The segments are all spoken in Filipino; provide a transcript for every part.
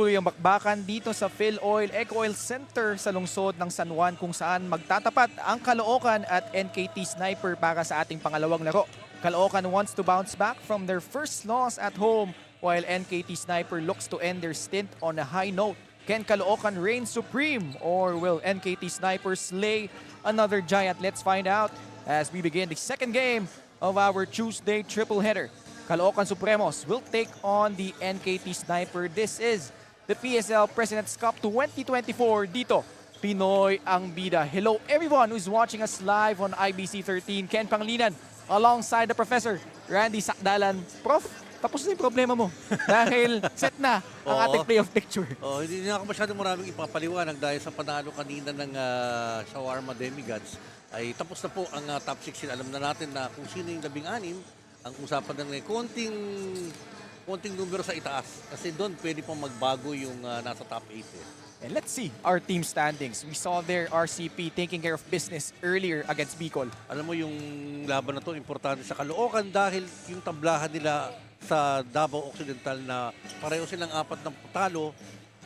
Patuloy ang bakbakan dito sa PhilOil Eco Oil Center sa lungsod ng San Juan kung saan magtatapat ang Caloocan at NKT Sniper para sa ating pangalawang laro. Caloocan wants to bounce back from their first loss at home while NKT Sniper looks to end their stint on a high note. Can Caloocan reign supreme or will NKT Sniper slay another giant? Let's find out as we begin the second game of our Tuesday triple header. Caloocan Supremos will take on the NKT Sniper. This is the PSL President's Cup 2024 dito. Pinoy ang bida. Hello everyone who's watching us live on IBC 13. Ken Panglinan alongside the Professor Randy Sakdalan. Prof, tapos na yung problema mo dahil set na ang ating playoff picture. Hindi na ako masyadong maraming ipapaliwanag dahil sa panalo kanina ng Shawarma Demigods ay tapos na po ang top 16. Alam na natin na kung sino yung 16. Ang usapan ng konting numero sa itaas. Kasi doon pwede pong magbago yung nasa top 8. And let's see our team standings. We saw their RCP taking care of business earlier against Bicol. Alam mo yung laban na to importante sa Caloocan dahil yung tablahan nila sa Davao Occidental na pareho silang 4 ng talo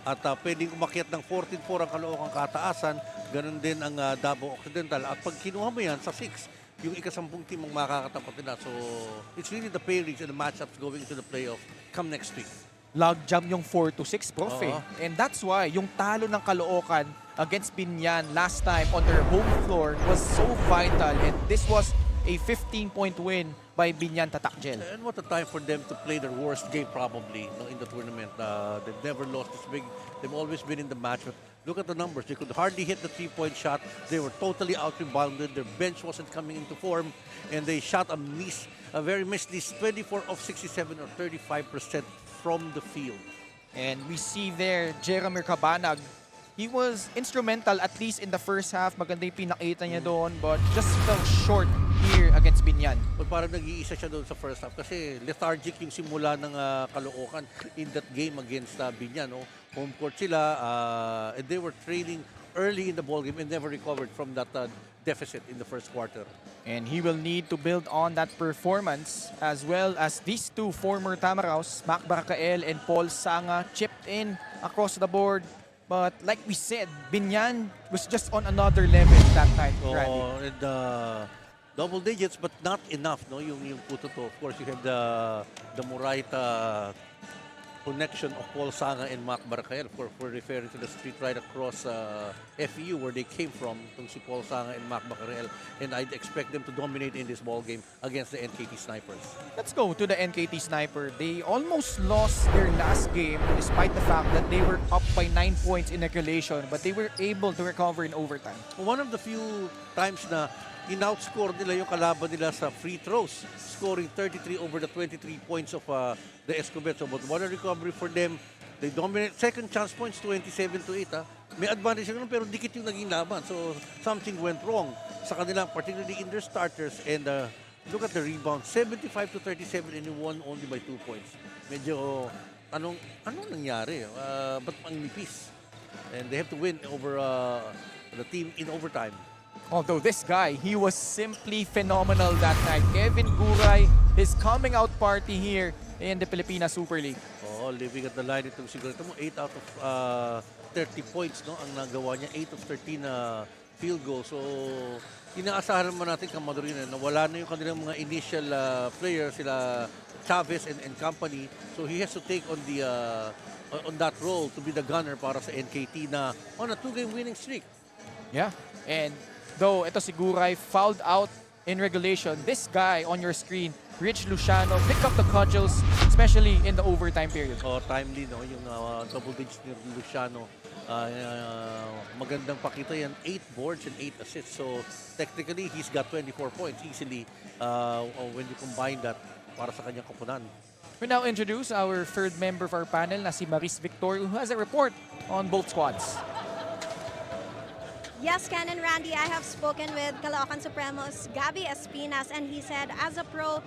at pwedeng umakyat ng 14-4 ang Caloocan kataasan. Ganun din ang Davao Occidental. At pag kinuha mo yan sa 6, yung ika-10 team ang makakatapat nila. So, it's really the pairings and the matchups going into the playoff come next week. Logjam yung 4-6, Prof. And that's why yung talo ng Caloocan against Binyan last time on their home floor was so vital. And this was a 15-point win by Binyan Tatakjel. And what a time for them to play their worst game probably in the tournament. They've never lost this big. They've always been in the match. But look at the numbers. They could hardly hit the 3-point shot. They were totally out-rebounded. Their bench wasn't coming into form. And they shot a very misty 24 of 67 or 35% from the field. And we see there, Jeremy Cabanag. He was instrumental at least in the first half. Maganda yung pinakita niya doon. But just fell short here against Binyan. But parang nag-iisa siya doon sa first half kasi lethargic yung simula ng Caloocan in that game against Binyan. No? Home court sila and they were trailing early in the ballgame and never recovered from that deficit in the first quarter. And he will need to build on that performance as well as these two former Tamaraws, Mac Barcael and Paul Sanga, chipped in across the board. But like we said, Binyan was just on another level that night, Randy. And double digits but not enough, no? Yung puto to. Of course, you have the Muraita connection of Paul Sanga and Mac Barcael. For referring to the street right across FEU where they came from, itong si Paul Sanga and Mac Barcael. And I'd expect them to dominate in this ball game against the NKT Snipers. Let's go to the NKT Sniper. They almost lost their last game despite the fact that they were up by 9 points in regulation, but they were able to recover in overtime. One of the few times na in-outscore nila yung kalaban nila sa free throws, scoring 33 over the 23 points of the Escobedo. But what a recovery for them. They dominate. Second chance points, 27-8. May advantage sila pero dikit yung naging laban. So something went wrong sa kanila, particularly in their starters. And look at the rebound, 75-37 and you won only by 2 points. Medyo, anong nangyari? Ba't ang nipis? And they have to win over the team in overtime. Although this guy, he was simply phenomenal that night. Kevin Guray, his coming out party here in the Pilipinas Super League. Living at the line itong siguro. Ito mo, 8 out of 30 points, no? Ang nagawa niya, 8 of 13 field goals. So, inaasahan naman natin kang Madurina na wala na yung kanilang mga initial players, sila Chavez and company. So, he has to take on the on that role to be the gunner para sa NKT na on a 2-game winning streak. Yeah, and though ito si Guray fouled out in regulation, this guy on your screen, Rich Luciano, picked up the cudgels, especially in the overtime period. Timely, no? Yung double digits ni Luciano. Magandang pakita yan. 8 boards and 8 assists. So, technically, he's got 24 points easily when you combine that para sa kanyang koponan. We now introduce our third member of our panel na si Maris Victor, who has a report on both squads. Yes, Ken and Randy, I have spoken with Caloocan Supremos, Gabby Espinas, and he said as a pro,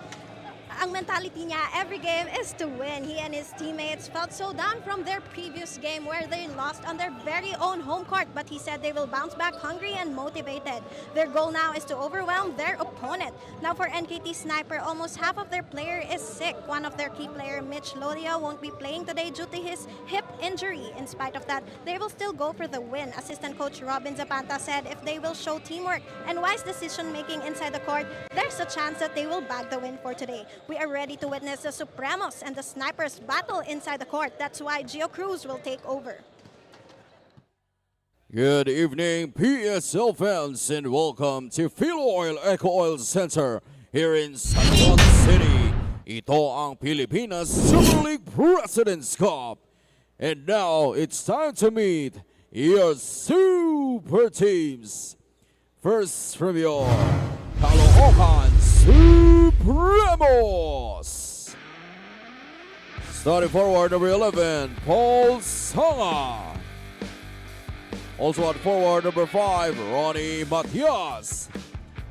ang mentality niya, every game is to win. He and his teammates felt so down from their previous game where they lost on their very own home court, but he said they will bounce back hungry and motivated. Their goal now is to overwhelm their opponent. Now for NKT Sniper, almost half of their player is sick. One of their key player, Mitch Lodia, won't be playing today due to his hip injury. In spite of that, they will still go for the win. Assistant coach Robin Zapanta said if they will show teamwork and wise decision-making inside the court, there's a chance that they will bag the win for today. We are ready to witness the Supremos and the Snipers battle inside the court. That's why Gio Cruz will take over. Good evening, PSL fans, and welcome to Phil Oil Eco Oil Center here in San Juan City. Ito ang Pilipinas Super League President's Cup. And now it's time to meet your super teams. First from your CALOOCAN Supremos. Starting forward, number 11, Paul Sanga. Also at forward, number 5, Ronnie Matias.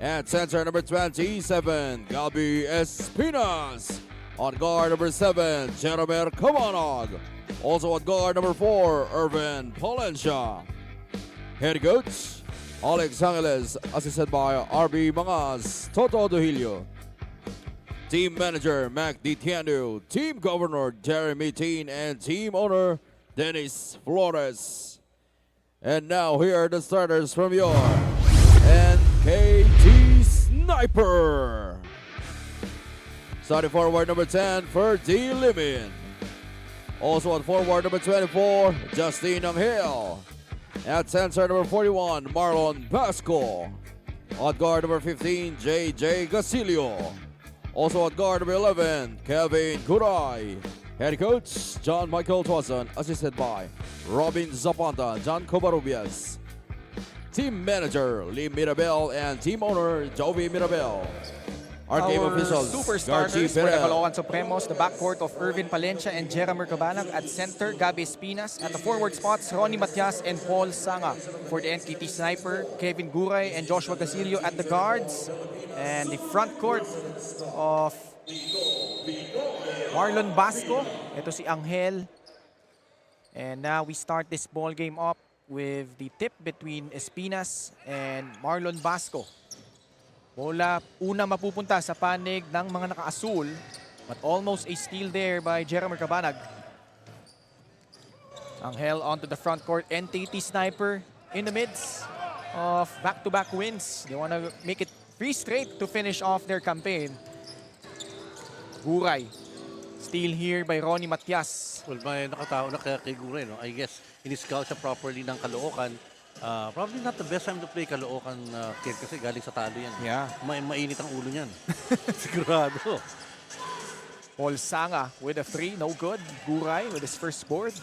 At center, number 27, Gabi Espinas. On guard, number 7, Jeremy Kamanag. Also at guard, number 4, Irvin Palencia. Head coach, Alex Angeles, assisted by RB Mangas, Toto Duhilio. Team manager, Mac Ditiano. Team governor, Jeremy Teen. And team owner, Dennis Flores. And now here are the starters from your NKT Sniper. Starting forward, number 10, Ferdy Limin. Also at forward, number 24, Justine Angel. At center, number 41, Marlon Basco. At guard, number 15, JJ Gasilio. Also at guard, number 11, Kevin Guray. Head coach, John Michael Twazon, assisted by Robin Zapanta, John Covarrubias. Team manager, Lee Mirabel, and team owner, Jovi Mirabel. Our game officials, super Garchi starters for the Perel. CALOOCAN Supremos, the backcourt of Irvin Palencia and Jeremy Cabanag. At center, Gabi Espinas. At the forward spots, Ronnie Matias and Paul Sanga. For the NKT Sniper, Kevin Guray and Joshua Gasilio at the guards. And the front court of Marlon Basco. Ito si Angel. And now we start this ball game up with the tip between Espinas and Marlon Basco. Bola una mapupunta sa panig ng mga naka-asul, but almost a steal there by Jeremy Cabanag. Angel onto the front court. NKT Sniper in the midst of back-to-back wins. They want to make it 3 straight to finish off their campaign. Guray. Steal here by Ronnie Matias. Well, may nakatao na kay Guray, no? I guess, in-scout siya properly ng CALOOCAN. Probably not the best time to play CALOOCAN kid kasi galing sa talo yan. Yeah. Mainit ang ulo niyan. Sigurado. Paul Sanga with a 3, no good. Guray with his first board.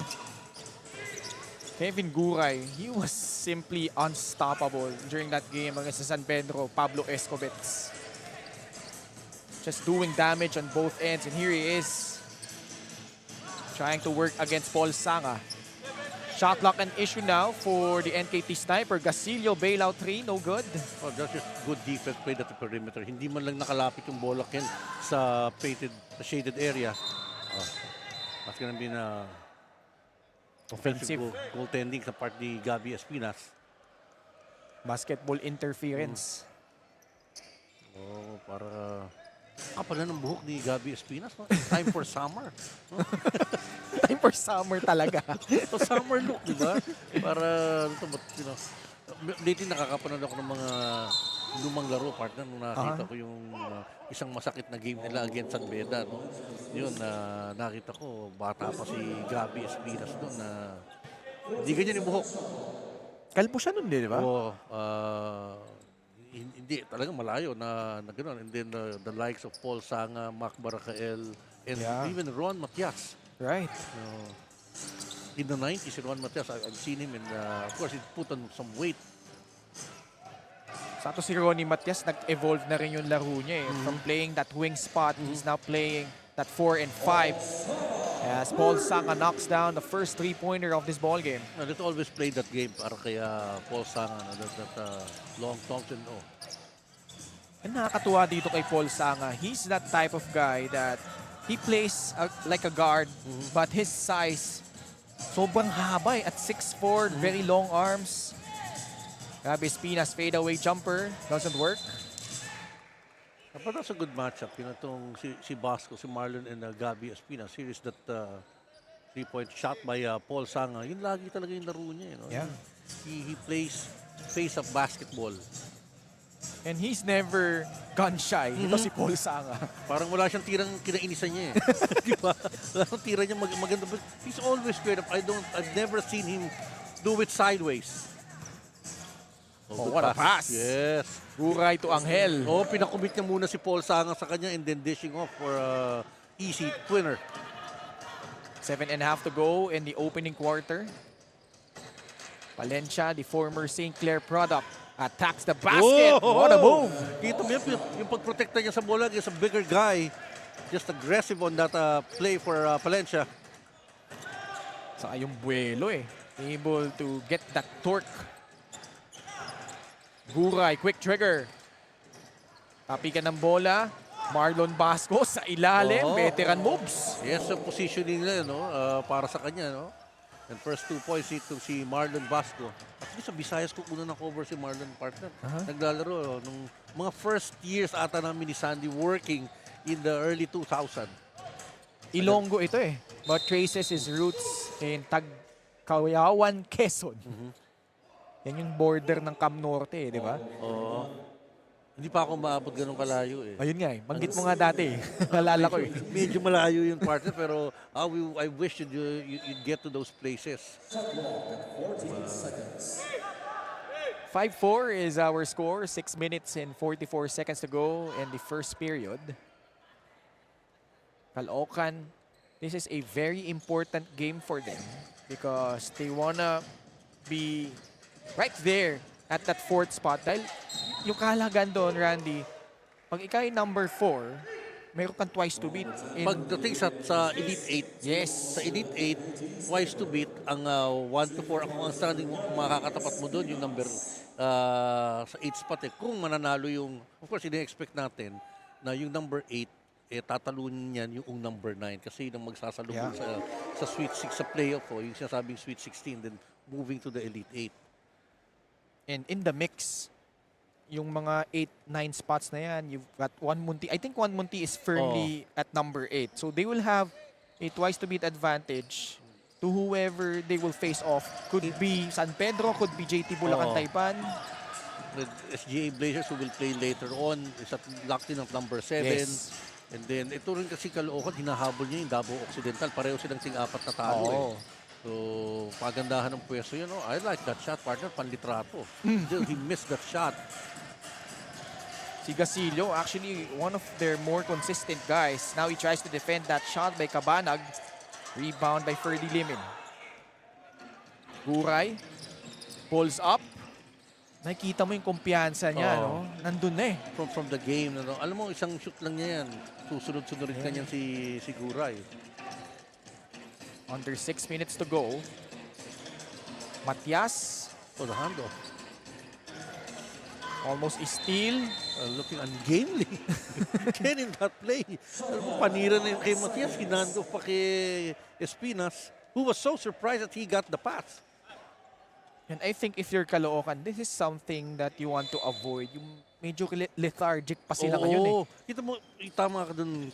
Kevin Guray, he was simply unstoppable during that game against San Pedro, Pablo Escobets. Just doing damage on both ends, and here he is trying to work against Paul Sanga. Shot clock an issue now for the NKT Sniper. Gasilio bailout 3, no good. Oh, that's just good defense played at the perimeter. Hindi man lang nakalapit yung bola Ken sa shaded area. Oh, that's gonna be na offensive goaltending sa part ni Gabi Espinas. Basketball interference. Oh, para pala ng buhok ni Gabi Espinas. No? Time for summer. No? Time for summer talaga. So summer look, di ba? Para, lately nakakapanood ako ng mga lumang laro, partner, nung nakita ko yung isang masakit na game nila against San Beda. No? Yun, nakita ko, bata pa si Gabi Espinas doon na hindi ganyan yung buhok. Kalbo siya nun, di ba? Oo, hindi, talagang malayo na gano'n. And then the likes of Paul Sanga, Mac Baracael, and even Ron Matias. Right. In the 90s, Ron Matias, I've seen him and of course, he put on some weight. Sato si Ronnie Matias, nag-evolve na rin yung laro niya eh. From playing that wing spot, he's now playing that 4 and 5. As Paul Sanga knocks down the first 3-pointer of this ball game. Let's always play that game para kaya Paul Sanga, that long Thompson. Ang nakakatuwa dito kay Paul Sanga, he's that type of guy that he plays like a guard, but his size, sobrang haba at 6'4", very long arms. Grabe, Espinas fadeaway jumper, doesn't work. But that's a good matchup. Itong si Basco, si Marlon, and Gabby Espinas. Here is that 3-point shot by Paul Sanga. Yun lagi talaga yung laro niya. Yeah. He plays face-up basketball. And he's never gun shy. Ito si Paul Sanga. Parang wala siyang tirang kinainisan niya eh. Di ba? Wala siyang tira niya maganda. But he's always squared up. I've never seen him do it sideways. Oh, what a pass. Yes. Guray to Angel. Oh, pinakumit niya muna si Paul Sanga sa kanya and then dishing off for easy winner. 7.5 to go in the opening quarter. Valencia, the former St. Clair product, attacks the basket. Oh! What a move. Kita mo yung pagprotekta niya sa bola is a bigger guy. Just aggressive on that play for Valencia. Saka yung buwelo eh. Able to get that torque. Guray, quick trigger. Tapikan ng bola. Marlon Basco sa ilalim. Veteran moves. Yes, ang positioning nila para sa kanya. No? And first 2 points ito si Marlon Basco. At least sa Visayas ko una na-cover si Marlon, partner. Naglalaro nung mga first years ata namin ni Sandy working in the early 2000. Ilonggo ito eh. But traces his roots in Tagkawayawan, Quezon. Yan yung border ng Cam Norte eh, di ba? Oo. Hindi pa ako maabot ganun kalayo eh. Ayun nga eh. Banggit mo nga dati eh. Nalala ko eh. Medyo malayo yung partner pero I wish you'd get to those places. 5-4 is our score. 6 minutes and 44 seconds to go in the first period. Caloocan, this is a very important game for them because they wanna be right there at that 4th spot. Dahil yung kahalagan doon, Randy, pag ikaw ay number 4, meron kang twice to beat. Pagdating sa Elite 8, Yes. sa Elite 8, twice to beat, ang 1 to 4, ang standing mo, makakatapat mo doon yung number sa 8 spot eh. Kung mananalo yung, of course, ini-expect natin na yung number 8, tatalunin niyan yung number 9 kasi yun ang magsasalubong sa Sweet 6 sa playoff yung sinasabing Sweet 16, then moving to the Elite 8. And in the mix, yung mga 8-9 spots na yan, you've got Juan Munti. I think Juan Munti is firmly at number 8. So they will have a twice to beat advantage to whoever they will face off. Could be San Pedro, could be JT Bulacan Taipan. The SGA Blazers who will play later on is at locked in at number 7. Yes. And then ito rin kasi Caloocan, hinahabol niya yung Davao Occidental. Pareho silang ting-4 na talo eh. So, pagandahan ng pwesto yun. I like that shot, partner. Panlitrato. He missed that shot. Si Gasilio, actually one of their more consistent guys. Now he tries to defend that shot by Cabanag. Rebound by Ferdy Limin. Guray. Pulls up. Nakikita mo yung kumpiyansa niya, no? Nandun na eh. From the game. Alam mo, isang shoot lang niya yan. Susunod-sunodin ka niyan si Guray. Under 6 minutes to go. Matias. Oh, the handoff. Almost a steal. Looking ungainly. Again in that play. Panira na yung kay Matias. Hinandoff pa kay Espinas, who was so surprised that he got the pass. And I think if you're Caloocan, this is something that you want to avoid. Yung medyo lethargic pa sila ngayon eh. Kita mo, tama ka dun,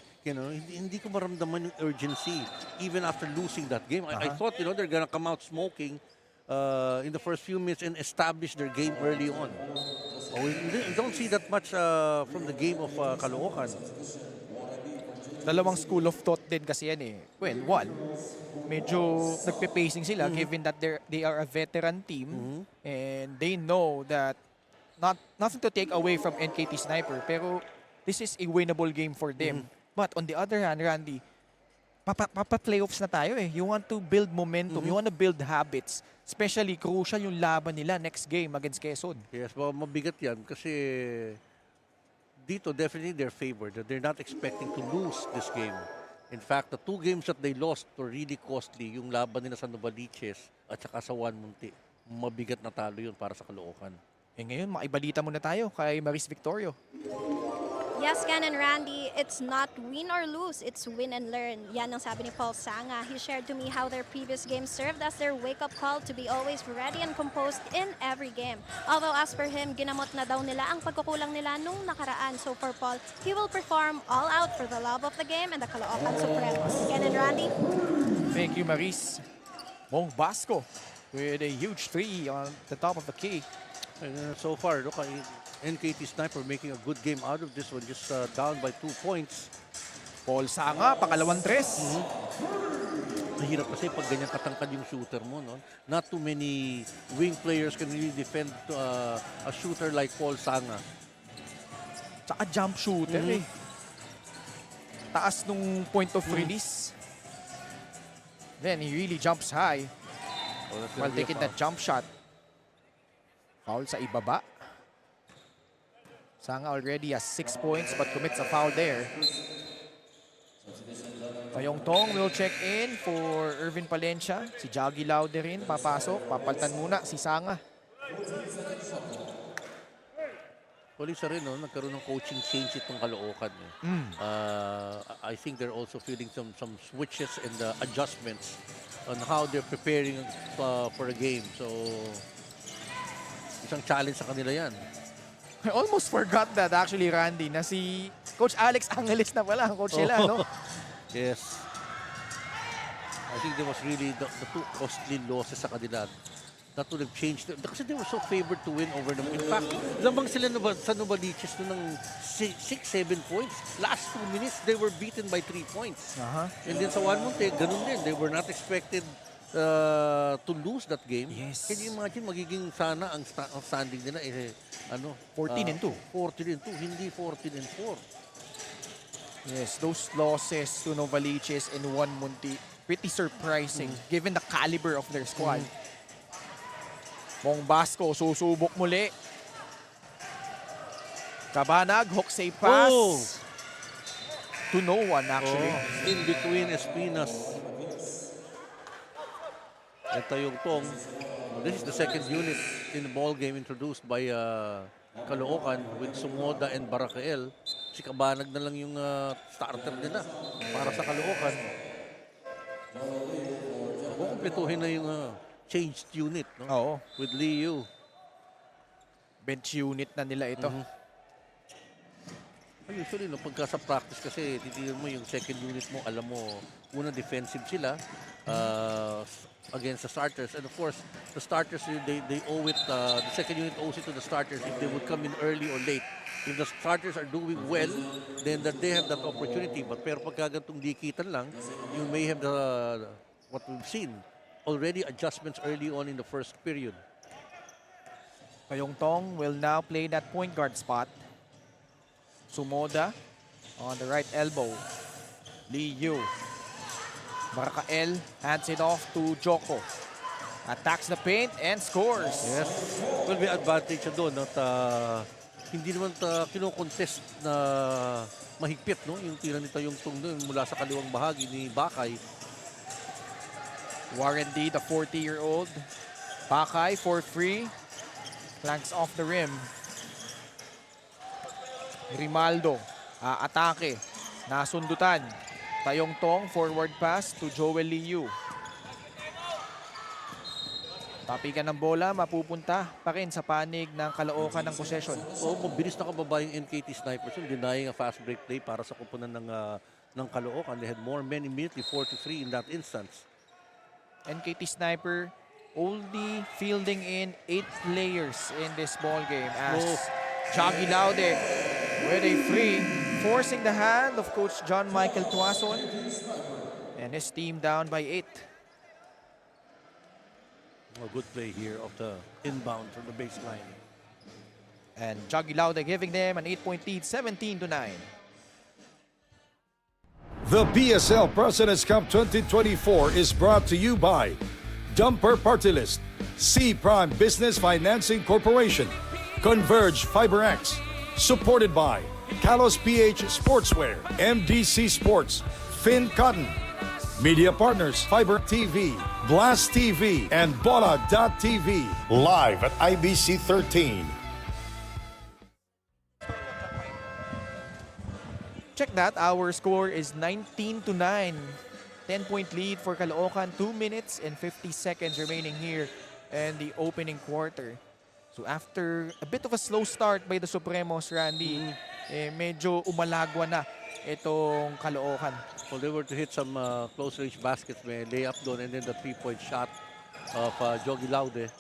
hindi ko maramdaman yung urgency even after losing that game. I thought, they're gonna come out smoking in the first few minutes and establish their game early on. We don't see that much from the game of Caloocan. Dalawang school of thought din kasi yan eh. Well, one, medyo nagpe-pacing sila given that they are a veteran team and they know that nothing to take away from NKT Sniper, pero this is a winnable game for them. But on the other hand, Randy, papa-playoffs na tayo eh. You want to build momentum, you want to build habits. Especially crucial yung laban nila next game against Quezon. Yes, mabigat yan kasi dito definitely they're favored. They're not expecting to lose this game. In fact, the 2 games that they lost were really costly. Yung laban nila sa Novaliches at saka sa Juan Munti. Mabigat na talo yun para sa Caloocan. Ngayon, maibalita muna tayo kay Maris Victorio. Yes, Ken and Randy, it's not win or lose, it's win and learn. Yan ang sabi ni Paul Sanga. He shared to me how their previous game served as their wake-up call to be always ready and composed in every game. Although as per him, ginamot na daw nila ang pagkukulang nila nung nakaraan. So for Paul, he will perform all out for the love of the game and the Caloocan Supremos. Ken and Randy? Thank you, Maris. Mong Basco with a huge 3 on the top of the key. And so far, look, NKT Sniper making a good game out of this one, just down by 2 points. Paul Sanga, pangalawang 3. Mahirap kasi pag ganyan katangkad yung shooter mo, no? Not too many wing players can really defend a shooter like Paul Sanga. Tsaka jump shooter eh. Taas nung point of release. Then he really jumps high Oh, that's while gonna be a taking foul. that jump shot. Foul sa ibaba. Sanga already has 6 points but commits a foul there. Tayong Tong will check in for Irvin Palencia. Si Jaggy Laude rin papasok. Papalitan muna si Sanga. Well, isa rin, no? Nagkaroon ng coaching change itong Caloocan. I think they're also feeling some switches and adjustments on how they're preparing for a game. So, isang challenge sa kanila yan. I almost forgot that actually, Randy, na si Coach Alex Angeles na pala ang coach nila, no? Yes. I think there was really the two costly losses sa kanila. That would have changed them. Kasi they were so favored to win over them. In fact, lamang sila sa Novaliches ng 6-7 points. Last 2 minutes, they were beaten by 3 points. And then sa Wanmonte, ganun din. They were not expected to lose that game. Yes. Can you imagine, magiging sana ang standing nila 14-2. 14-2, hindi 14-4. Yes, those losses to Novaliches and Wanmonte, pretty surprising given the caliber of their squad. Mong Basco, susubok muli. Kabanag, hook save pass. Oh! To no one actually. In between Espinas. Ito yung Tong. This is the second unit in the ball game introduced by Caloocan with Sumoda and Baracael. Si Kabanag na lang yung starter nila para sa Caloocan. Kukumpletuhin na yung changed unit, no? Oo. With Liu. Bench unit na nila ito. Usually, no, pagka sa practice kasi, titignan mo yung second unit mo, alam mo, una defensive sila against the starters. And of course, the starters, they owe it, the second unit owes it to the starters if they would come in early or late. If the starters are doing well, then that they have that opportunity. But pero pagka gantong dikitan lang, you may have what we've seen, already adjustments early on in the first period. Kayong Tong will now play that point guard spot. Sumoda on the right elbow. Liu. Baracael hands it off to Joko. Attacks the paint and scores. Yes. Will be advantage doon at hindi naman kino-contest na mahigpit, no? Yung tira nito yung Tong doon mula sa kaliwang bahagi ni Bakay. Warren D, the 40-year-old. Bakay for free. Flanks off the rim. Rimaldo, atake. Nasundutan. Tayong Tong, forward pass to Joel Liu. Tapikan ng bola, mapupunta pa rin sa panig ng Caloocan ng possession. Mabilis na kababa yung NKT Snipers, denying a fast break play para sa kupunan ng Caloocan. They had more men immediately, 4-3 in that instance. NKT Sniper only fielding in 8 players in this ball game as Jaggy Laude with a free, forcing the hand of Coach John Michael Tuason and his team down by 8. A good play here of the inbound from the baseline. And Jaggy Laude giving them an 8-point lead, 17-9. The PSL President's Cup 2024 is brought to you by Dumper Party List, C Prime Business Financing Corporation, Converge FiberX, supported by Kalos PH Sportswear, MDC Sports, Finn Cotton, Media Partners, Fiber TV, Blast TV, and Bola.tv. Live at IBC 13. check that, our score is 19-9. 10-point lead for Caloocan. 2 minutes and 50 seconds remaining here in the opening quarter. So after a bit of a slow start by the Supremos, Randy, medyo umalagwa na itong Caloocan. Well, they were to hit some close-range baskets. May layup doon and then the three-point shot of Jogi Laude.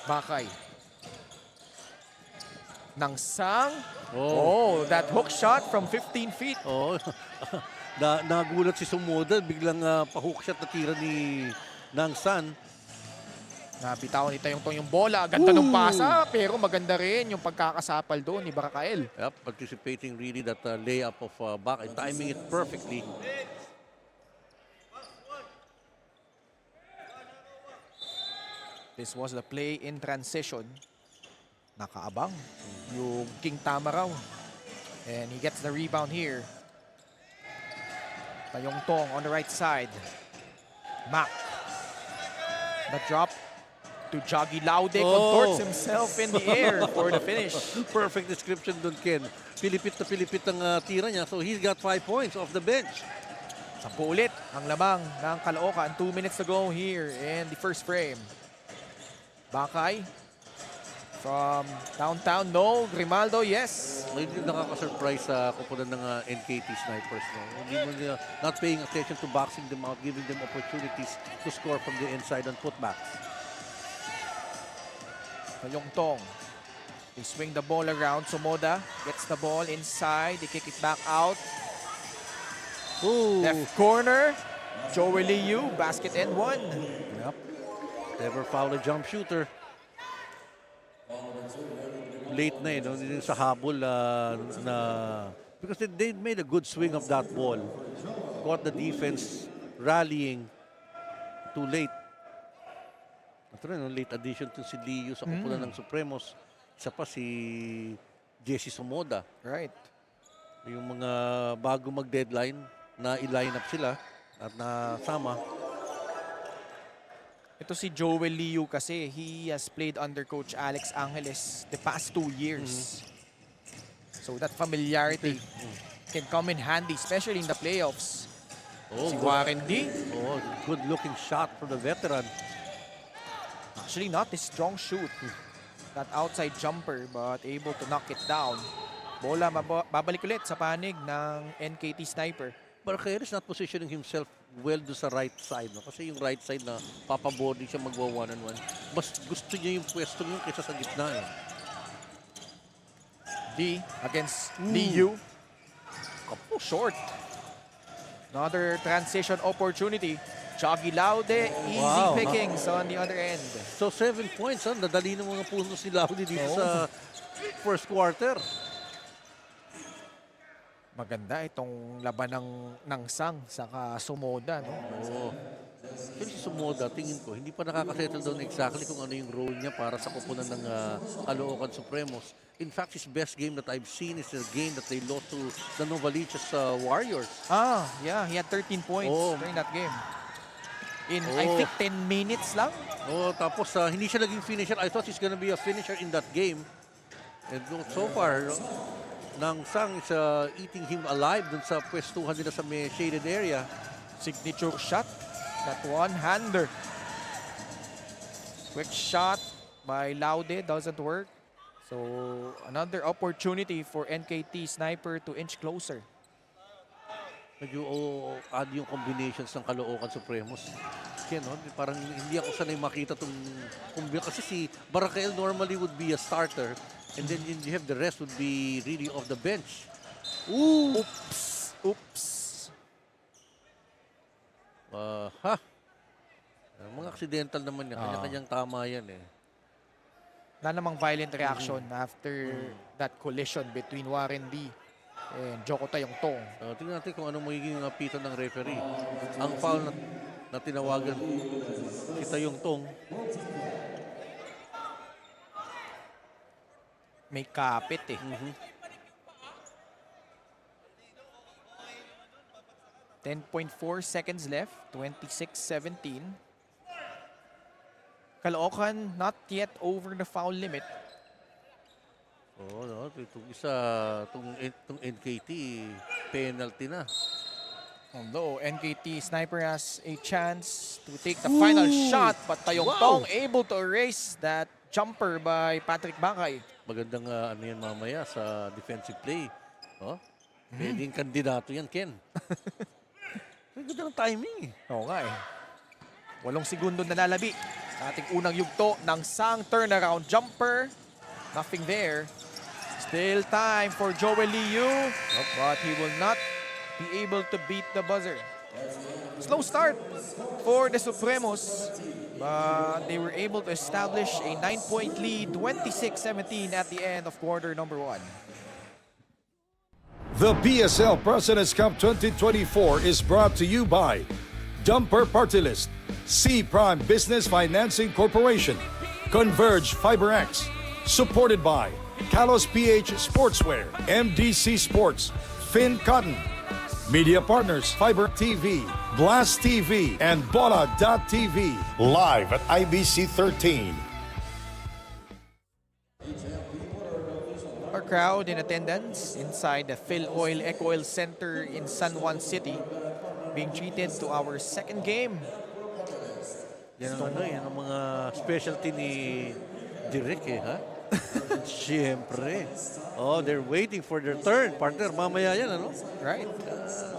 Bakay. Nangsang. Oh, that hook shot from 15 feet. Oh, nagulat si Sumoda. Biglang pa-hook shot na tira ni Nangsan. Nabitawan ni Tayong Tong yung bola. Ganda ng pasa, pero maganda rin yung pagkakasapal doon ni Barakael. Yep, participating really that layup of Bakay. Timing it perfectly. This was the play in transition. Nakaabang yung King Tamaraw. And he gets the rebound here. Tayong Tong on the right side. Mac. The drop to Jogi Laude. Contorts himself in the air for the finish. Perfect description dun, Ken. Pilipit na pilipit ang tira niya. So he's got 5 points off the bench. 10 ulit ang lamang ng Caloocan. 2 minutes to go here in the first frame. Bakay from downtown. No. Grimaldo, yes. Hindi nakaka-surprise sa kupunan ng NKT Snipers. No? Hindi mo nila not paying attention to boxing them out, giving them opportunities to score from the inside on putbacks. Tayong Tong. They swing the ball around. Sumoda gets the ball inside. They kick it back out. Ooh. Left corner. Joey Liu. Basket and one. Yep. Never foul a jump shooter. Late na no? Sa habol because they made a good swing of that ball. Got the defense rallying too late. Ito rin, late addition to si Liu sa kupunan ng Supremos. Isa pa si Jesse Sumoda. Right. Yung mga bago mag-deadline na i-line up sila at nasama. Ito si Joel Liu kasi he has played under Coach Alex Angeles the past 2 years. So that familiarity can come in handy, especially in the playoffs. Si Warren D. Oh, good looking shot for the veteran. Actually not his strong shoot. That outside jumper but able to knock it down. Bola babalik ulit sa panig ng NKT Sniper. Barakael is not positioning himself well do sa right side. No? Kasi yung right side na papaboarding siya magwa one-on-one. Mas gusto niya yung pwesto yung kaysa sa gitna. Eh. D against Liu. Kapo, short. Another transition opportunity. Jogi Laude, easy pickings on the other end. So 7 points. Nadali ng mga puntos ni Laude dito sa first quarter. Maganda itong laban ng Nangsang saka Sumoda. No? Oo. Pero si Sumoda, tingin ko, hindi pa nakakasettle down exactly kung ano yung role niya para sa kupunan ng Caloocan Supremos. In fact, his best game that I've seen is the game that they lost to the Novaliches Warriors. Yeah, he had 13 points during that game. In, I think, 10 minutes lang. Tapos hindi siya naging finisher. I thought he's gonna be a finisher in that game. And so far, Nangsang is eating him alive dun sa pwestuhan nila sa may shaded area. Signature shot. That one-hander. Quick shot by Laude. Doesn't work. So, another opportunity for NKT Sniper to inch closer. Medyo odd yung combinations ng Caloocan Supremos. Kaya no, parang hindi ako sanay makita itong combination. Kasi si Barakael normally would be a starter. And then you have the rest would be really off the bench. Ooh! Oops! Mga accidental naman yan. Kanya-kanyang tama yan eh. Wala namang violent reaction after that collision between Warren D and Joko Tayong Tong. Tingnan natin kung ano magiging pito ng referee. Ang foul na tinawagan si Tayong Tong. May kapit eh. 10.4 seconds left. 26-17. Caloocan not yet over the foul limit. Oo, no? Itong isa, itong NKT, penalty na. Although NKT Sniper has a chance to take the final shot, but Tayong Tong able to erase that jumper by Patrick Bakay. Magandang ano yan mamaya sa defensive play. Oh? Pwedeng kandidato yan, Ken. Ang ganda ng timing eh. Oo nga eh. 8 segundo na lalabi sa ating unang yugto ng Sang turnaround jumper. Nothing there. Still time for Joel Liu, but he will not be able to beat the buzzer. Slow start for the Supremos, but they were able to establish a 9-point lead, 26-17 at the end of quarter number 1. The PSL President's Cup 2024 is brought to you by Dumper Party List, C Prime Business Financing Corporation, Converge FiberX, supported by Kalos PH Sportswear, MDC Sports, Finn Cotton, Media Partners, Fiber TV, Blast TV, and Bola.tv, live at IBC 13. Our crowd in attendance inside the Phil Oil Eco Oil Center in San Juan City, being treated to our second game. Yan ang yan ang mga specialty ni Direk eh, ha? Siyempre. Oh, they're waiting for their turn. Partner, mamaya yan, ano? Right?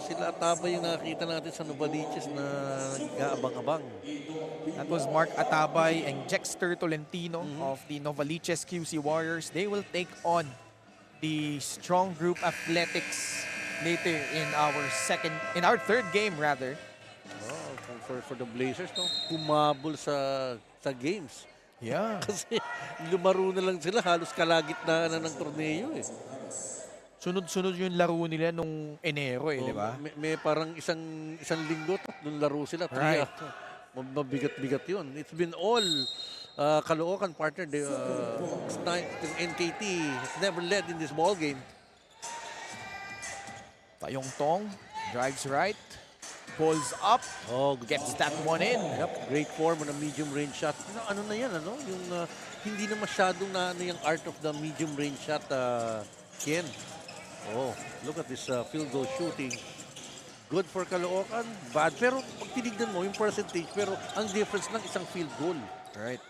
Sila Atabay yung nakita natin sa Novaliches na nag-aabang-abang. That was Mark Atabay and Jexter Tolentino of the Novaliches QC Warriors. They will take on the Strong Group Athletics later in our third game rather. Oh, for the Blazers, no? Humabol sa games. Yeah. Kasi lumaro na lang sila, halos kalagitnaan na ng torneo eh. Sunod-sunod yung laro nila nung Enero eh, di ba? May parang isang linggo nung laro sila. Right. Mabigat-bigat yun. It's been all Caloocan partner. The NKT has never led in this ball game. Tayong Tong drives right, pulls up, Oh, gets that one in. Yep, great form on a medium range shot. Ano na yan, ano? Yung hindi na masyadong na ano yung art of the medium range shot, Ken. Oh, look at this field goal shooting. Good for Caloocan, bad. Pero pag tinignan mo yung percentage, pero ang difference ng isang field goal. Right.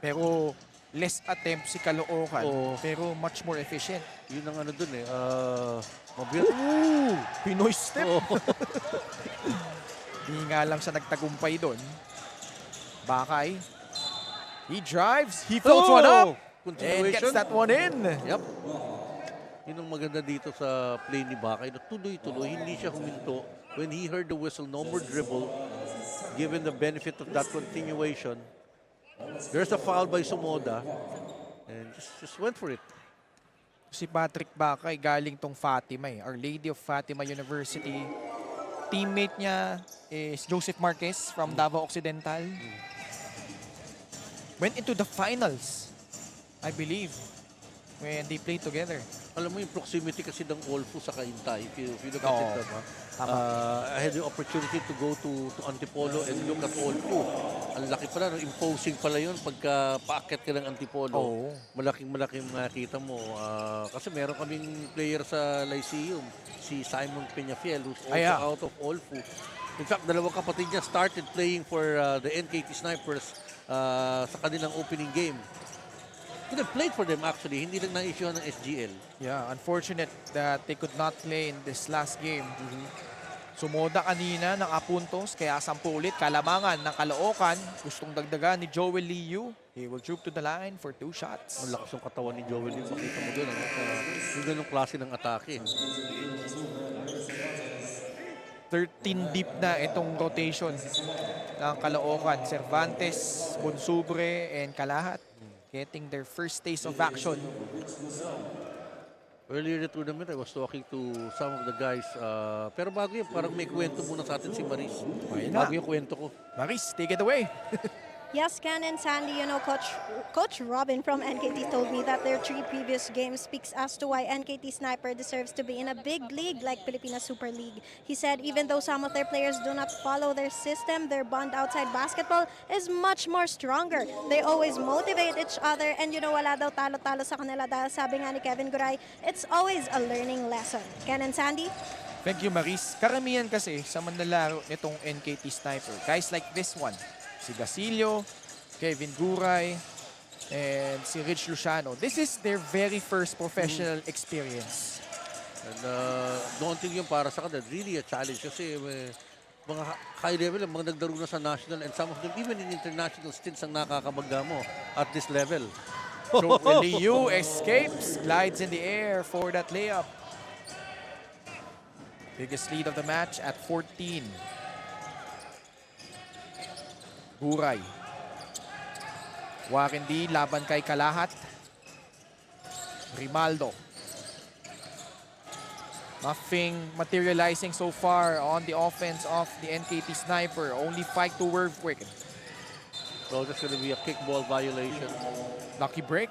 Pero less attempt si Caloocan, Oo. pero much more efficient. Yun ang ano dun eh. Mabigat. Pinoy step. Oh. Hindi nga lang siya nagtagumpay doon. Bakay. He drives. He floats one up. And gets that one in. Yep. Yun ang maganda dito sa play ni Bakay. Na tuloy-tuloy, hindi siya huminto. When he heard the whistle, no more dribble. Given the benefit of that continuation, there's a foul by Sumoda. And just went for it. Si Patrick Bakay galing tong Fatima eh. Our Lady of Fatima University. Teammate niya is Joseph Marquez from Davao Occidental. Went into the finals, I believe, when they played together. Alam mo yung proximity kasi ng Olfu sa Kaintay. If you look at it, I had the opportunity to go to Antipolo and look at Olfu. Ang laki pala, no? Imposing pala yun pagka paakyat ka ng Antipolo. Oo. Malaking makita mo. Kasi meron kaming player sa Lyceum, si Simon Peñafiel, who's also out of Olfu. In fact, dalawang kapatid niya started playing for the NKT Snipers sa kanilang opening game. Could have played for them actually, hindi lang na-issue ng SGL. Yeah, unfortunate that they could not play in this last game. Sumoda kanina ng apuntos, kaya 10 ulit. Kalamangan ng Caloocan, gustong dagdagan ni Joel Liu. He will troop to the line for 2 shots. Ang lakas ng katawan ni Joel yung makita mo doon. Yung ganong klase ng atake. 13 deep na itong rotation ng Caloocan. Cervantes, Bonsubre, and Kalahat getting their first taste of action. Earlier in the tournament, I was talking to some of the guys. Pero bago yun, parang may kwento muna sa atin si Maris. Ayun na. Bago yung kwento ko. Maris, take it away. Yes, Ken and Sandy, you know, Coach Robin from NKT told me that their 3 previous games speaks as to why NKT Sniper deserves to be in a big league like Pilipinas Super League. He said even though some of their players do not follow their system, their bond outside basketball is much more stronger. They always motivate each other, and you know, wala daw talo-talo sa kanila dahil sabi nga ni Kevin Guray, it's always a learning lesson. Ken and Sandy? Thank you, Maris. Karamihan kasi sa manlalaro nitong NKT Sniper, guys like this one, si Gasilio, Kevin Guray, and si Rich Luciano. This is their very first professional experience. And daunting yung para sa kanila. Really a challenge kasi mga high level, mga nagdaro na sa national, and some of them even in international stints ang nakakabagda mo at this level. So Liu escapes, glides in the air for that layup. Biggest lead of the match at 14. Guray. Warindi laban kay Kalahat. Grimaldo. Nothing materializing so far on the offense of the NKT Sniper. Only fight to work quick. So that's gonna be a kickball violation. Lucky break.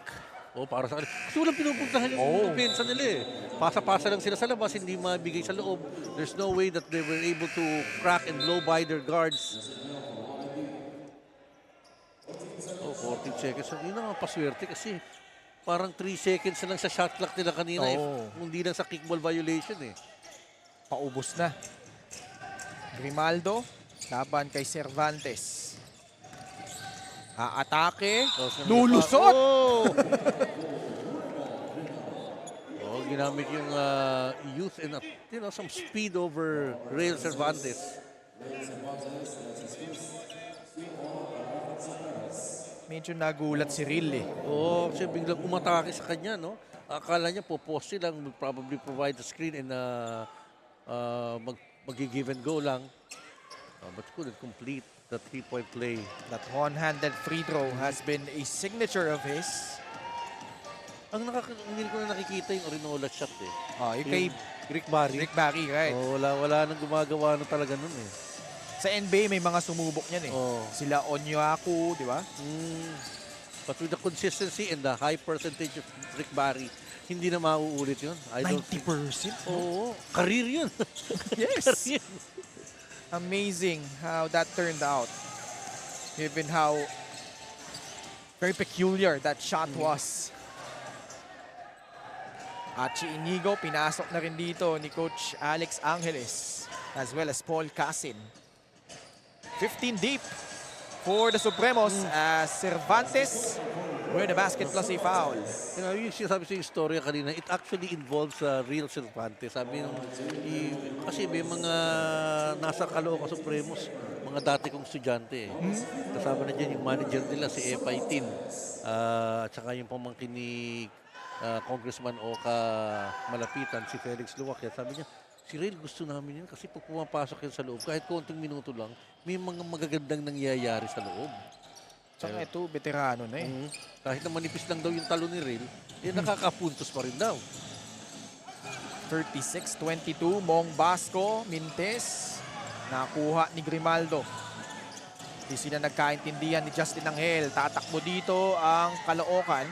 Oh, para sa kanila. Kasi walang pinupuntahan yung depensa nila eh. Pasa-pasa lang sila sa labas, hindi mabigay sa loob. There's no way that they were able to crack and blow by their guards. Oh, 14 seconds. Yun naman paswerte kasi parang 3 seconds na lang sa shot clock nila kanina. Hindi lang sa kickball violation eh. Paubos na. Grimaldo laban kay Cervantes. Atake. Lulusot. Ginamit yung youth and some speed over Real Cervantes. Medyo nagulat si Ril eh. Kasi biglang umatake sa kanya, no? Akala niya po-poste lang, will probably provide the screen and mag-give and go lang. But couldn't complete the 3-point play. That one-handed free throw has been a signature of his. Hindi ko na nakikita yung Orinola shot eh. Yung kay Rick Barry. Rick Barry, right? Wala nang gumagawa na talaga nun eh. Sa NBA may mga sumubok niyan eh. Sila Onyaku, di ba? But with the consistency and the high percentage of Rick Barry, hindi na mauulit yun. 90%? Oo. Career yun. Yes. Career. Amazing how that turned out. Given how very peculiar that shot was. Achi Inigo, pinasok na rin dito ni Coach Alex Angeles as well as Paul Casin. 15 deep for the Supremos as Cervantes with the basket plus a foul. You know, yung sinasabi sa yung story kanina, it actually involves Real Cervantes. Sabi nung, kasi may mga nasa Caloocan Supremos, mga dati kong estudyante. Kasama na dyan yung manager nila, si Epay Tin. At saka yung pamangkin ni Congressman Oka Malapitan, si Felix Luwak. Sabi niya, si Real gusto namin yun kasi pag pumapasok yan sa loob, kahit konting minuto lang, may mga magagandang nangyayari sa loob. Tsaka ito, veterano na eh. Kahit na manipis lang daw yung talo ni Real, nakakapuntos pa rin daw. 36-22, Mong Basco, Mintes, nakuha ni Grimaldo. Di sila nagkaintindihan ni Justin Angel. Tatakbo dito ang Caloocan.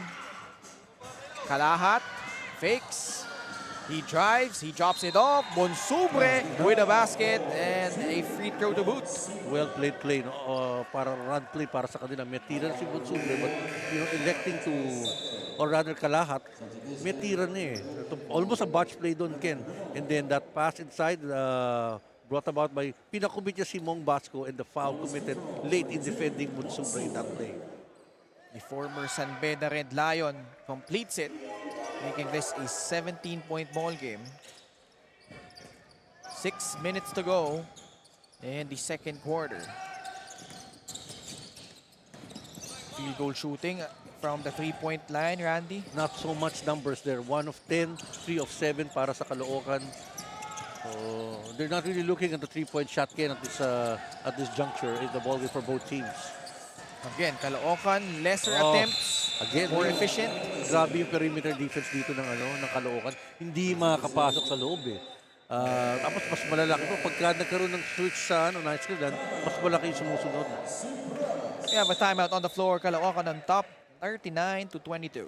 Kalahat, fakes. He drives, he drops it off. Bonsubre with a basket and a free throw to boot. Well played play, no? Para run play para sa kanila. May tira si Bonsubre, but electing to, or rather Kalahat, may tira na eh. Almost a botch play doon, Ken. And then that pass inside, brought about by, pinakubit niya si Mong Basco and the foul committed late in defending Bonsubre in that play. The former San Beda Red Lion completes it, making this a 17-point ball game. 6 minutes to go in the second quarter. Field goal shooting from the three-point line, Randy. Not so much numbers there. 1 of 10, 3 of 7 para sa Caloocan. They're not really looking at the three-point shot, Ken, at this juncture in the ball game for both teams. Again, Caloocan, lesser attempts, again, more efficient. Grabe yung perimeter defense dito ng Caloocan. Hindi makakapasok sa loob eh. Tapos mas malalaki pa pagka nagkaroon ng switch sa nice lang, mas malaki yung sumusunod. We have a timeout on the floor. Caloocan on top, 39-22.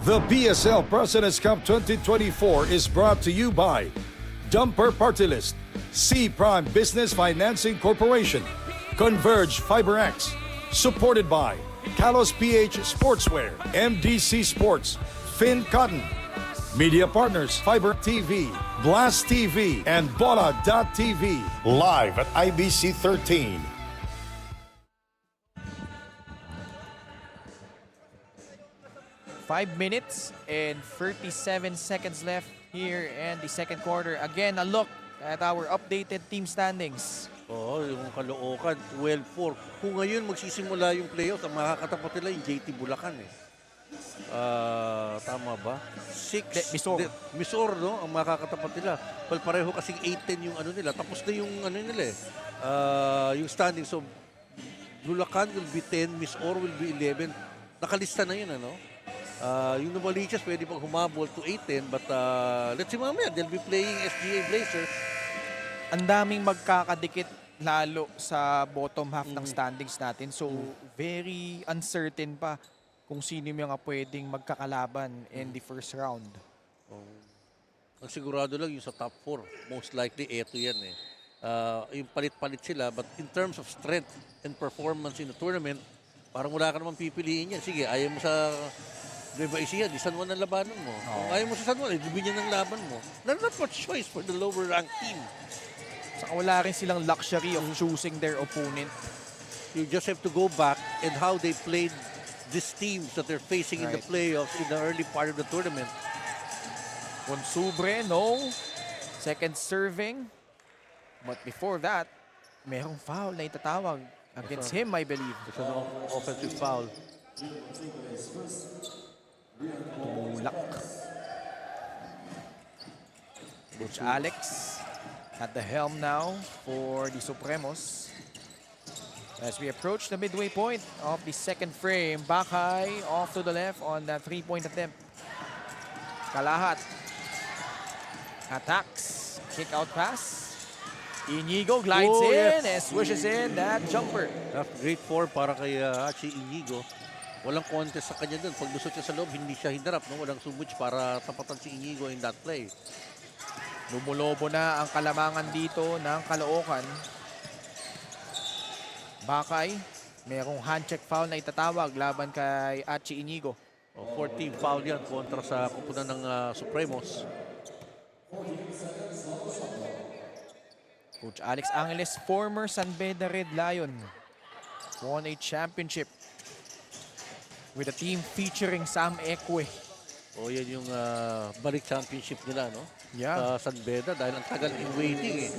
The PSL President's Cup 2024 is brought to you by Dumper Party List, C Prime Business Financing Corporation, Converge FiberX, supported by Kalos PH Sportswear, MDC Sports, Finn Cotton, Media Partners, Fiber TV, Blast TV, and Bola.tv. Live at IBC 13. Five minutes and 37 seconds left here in the second quarter. Again, a look at our updated team standings. Oo, yung Caloocan, 12-4. Kung ngayon magsisimula yung playoffs, ang makakatapat nila yung JT Bulacan eh. Tama ba? Misor. Misor, no? Ang makakatapat nila. Pareho kasing 8-10 yung ano nila. Tapos na yung ano nila eh. Yung standing. So, Bulacan will be 10, Misor will be 11. Nakalista na yun, ano? Yung Novaliches pwede pang humabol to 8-10. But let's see mamaya, they'll be playing SGA Blazers. Ang daming magkakadikit lalo sa bottom half ng standings natin. So, very uncertain pa kung sino yung mga pwedeng magkakalaban in the first round. Ang sigurado lang yung sa top 4. Most likely, eto yan eh. Yung palit-palit sila. But in terms of strength and performance in the tournament, parang wala ka naman pipiliin yan. Sige, ayaw mo sa Nueva Ecija, di San Juan ang labanan mo. Kung ayaw mo sa San Juan, Libinyan ang laban mo. Not much choice for the lower ranked team. Saka wala rin silang luxury of choosing their opponent. You just have to go back and how they played these teams that they're facing in the playoffs in the early part of the tournament. Consubre, no. Second serving. But before that, merong foul na itatawag against him, I believe. It's an offensive foul. Tumulak. Coach Alex at the helm now for the Supremos. As we approach the midway point of the second frame, Bakay off to the left on that three-point attempt. Kalahat attacks, kick out pass. Inigo glides in and swishes in that jumper. That's great for para kay Hachi Inigo. Walang contest sa kanya dun. Pag lusot siya sa loob, hindi siya hinarap. No? Walang sumwitch para tapatan si Inigo in that play. Lumulobo na ang kalamangan dito ng Caloocan. Bakay, merong hand check foul na itatawag laban kay Hachi Inigo. 14 foul yan kontra sa kupunan ng Supremos. Coach Alex Angeles, former San Beda Red Lion, won a championship with a team featuring Sam Ekwe. Yan yung balik championship nila, no? Yeah. San Beda dahil ang tagal in waiting eh.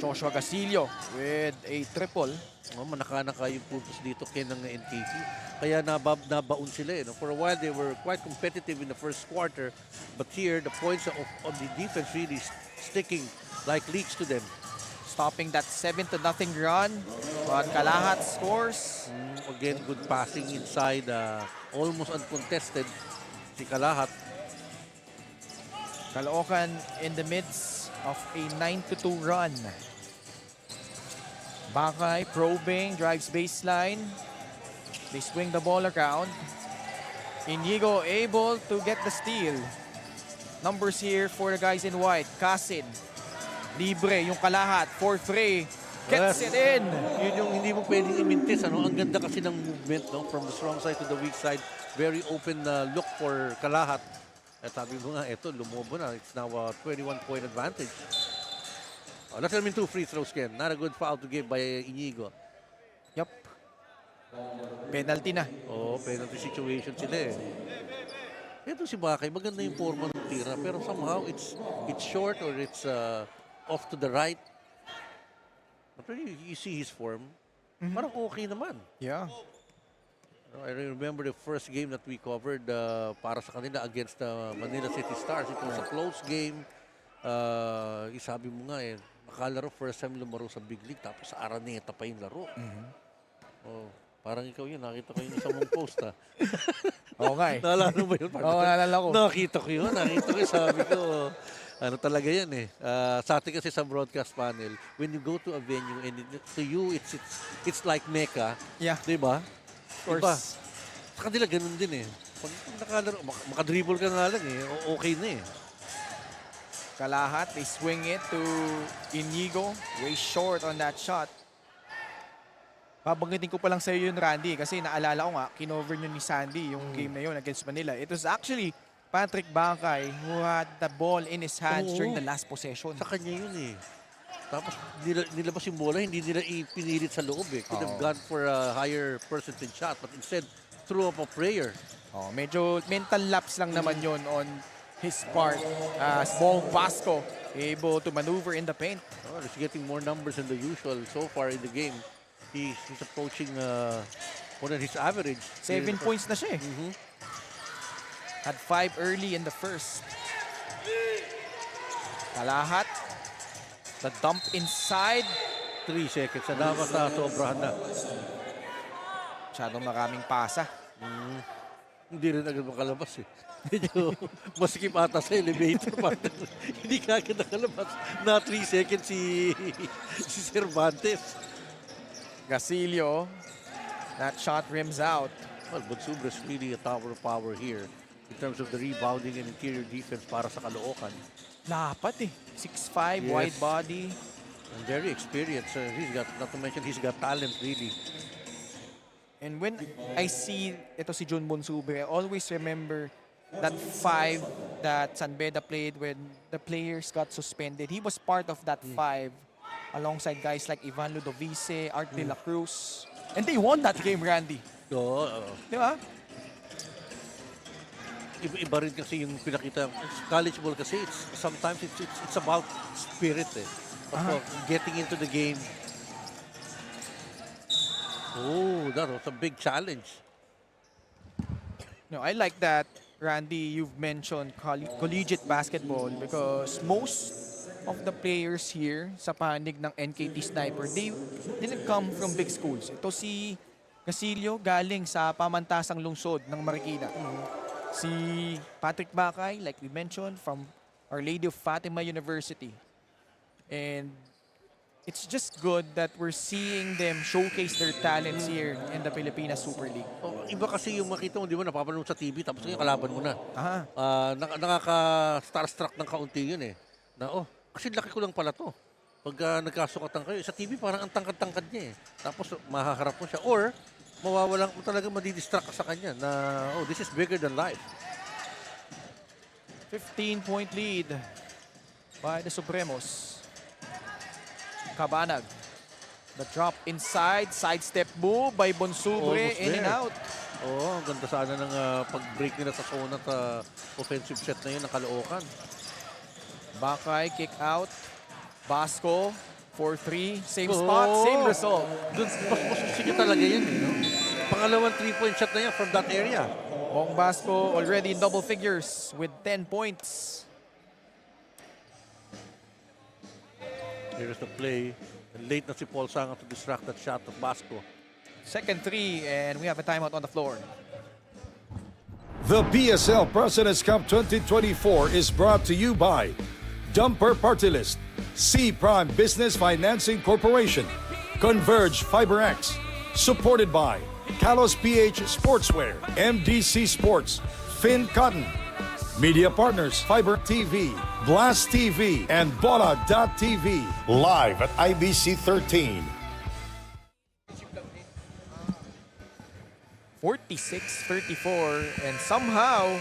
Joshua Gasilio with a triple. Manaka-naka yung puntos dito kay ng NKT. Kaya nabaon sila eh. No? For a while, they were quite competitive in the first quarter. But here, the points of the defense really sticking like leaks to them. Stopping that 7-0 run. But Kalahat scores. Again, good passing inside. Almost uncontested si Kalahat. Caloocan in the midst of a 9-2 run. Bakay probing, drives baseline. They swing the ball around. Inigo able to get the steal. Numbers here for the guys in white. Kasid, libre yung Kalahat, 4-3. Gets it in. Yun yung hindi mo pwedeng imintis. Ano? Ang ganda kasi ng movement, no? From the strong side to the weak side. Very open look for Kalahat. At sabi mo nga, ito, lumobo na. It's now a 21-point advantage. Let's have 2 free throws, Ken. Not a good foul to give by Inigo. Yup. Penalty na. Penalty situation sila eh. Ito si Bakay, maganda yung forma ng tira. Pero somehow, it's short or it's off to the right. But when you see his form, parang okay naman. Yeah. I remember the first game that we covered para sa kanila against the Manila City Stars. It was a close game. Sabi mo nga eh, nakalaro first time lumaro sa big league tapos sa Araneta pa yung laro. Parang ikaw yun, nakita ko yun sa mong post ha. Oo nga eh. Naalala mo ba yun? Oo, naalala ko. Nakita ko yun, sabi ko. Ano talaga yan eh. Sa atin kasi sa broadcast panel, when you go to a venue and to you, it's like Mecca. Yeah, Di ba? of course. Diba? Sa kanila, ganun din eh. Pag nakalaro, makadribble ka nga lang eh, okay na eh. Kalahat, they swing it to Inigo. Way short on that shot. Babanggitin ko pa lang sa'yo yun, Randy, kasi naalala ko nga, kinover nyo ni Sandy yung game na yun against Manila. It was actually Patrick Bangkay who had the ball in his hands Oo. during the last possession. Sa kanya yun eh. Tapos nilabas yung bola, hindi nila ipinilit sa loob eh. Could have gone for a higher percentage shot, but instead, threw up a prayer. Oh, medyo mental lapse lang naman yun on his part as Bong Vasco able to maneuver in the paint. Oh, he's getting more numbers than the usual so far in the game. He's approaching more than his average. 7 points na siya eh. Mhm. Had 5 early in the first. Kalahat. The dump inside. 3 seconds na dapat na sobrahan na. Masyadong maraming pasa. Hindi rin agad makalabas eh. Medyo masikip ata sa elevator. Hindi ka agad nakalabas. Na 3 seconds si Cervantes. Gasilio. That shot rims out. Well, Bonsubra's really a tower of power here in terms of the rebounding and interior defense para sa Caloocan. Lapat eh. 6'5", Yes. wide body. And very experienced. He's got, not to mention, he's got talent really. And when I see ito si Jun Bonsubre, I always remember that 5 that San Beda played when the players got suspended. He was part of that 5 alongside guys like Ivan Ludovice, Art de la Cruz. And they won that game, Randy. So, Di ba? iba rin kasi yung pinakita. College ball kasi, sometimes it's about spirit eh. Of getting into the game. Oh, that was a big challenge. No, I like that, Randy, you've mentioned collegiate basketball because most of the players here sa panig ng NKT Sniper, they didn't come from big schools. Ito si Gasilio galing sa pamantasang lungsod ng Marikina. Si Patrick Bakay, like we mentioned, from Our Lady of Fatima University. And it's just good that we're seeing them showcase their talents here in the Pilipinas Super League. Oh, iba kasi yung makita mo, di ba, napapanood sa TV, tapos ngayon kalaban mo na. Aha. Nakaka-starstruck ng kaunti yun eh. Na, oh, kasi laki ko lang pala to. Pag nagkasukatan kayo, sa TV parang ang tangkad-tangkad niya eh. Tapos mahaharap mo siya. Or, mawawalan mo talaga madidistract ka sa kanya na, oh, this is bigger than life. 15-point lead by the Supremos. Cabanag. The drop inside. Sidestep move by Bonsubre. Almost In and there. out. Oh, ang ganda sana ng pag-break nila sa zone at offensive set na yun ng Caloocan. Bakay, kick out. Basco, 4-3. Same spot, same result. Mas sige talaga yan. Eh, no? Pangalawang 3-point shot na yan from that area. Bong Basco already in double figures with 10 points. Here's the play. And late na si Paul Sanga to distract that shot of Basco. Second 3, and we have a timeout on the floor. The PSL President's Cup 2024 is brought to you by Dumper Party List, C Prime Business Financing Corporation, Converge FiberX, supported by Kalos PH Sportswear, MDC Sports, Finn Cotton, Media Partners, Fiber TV, Blast TV, and Bola.tv, live at IBC 13. 46-34, and somehow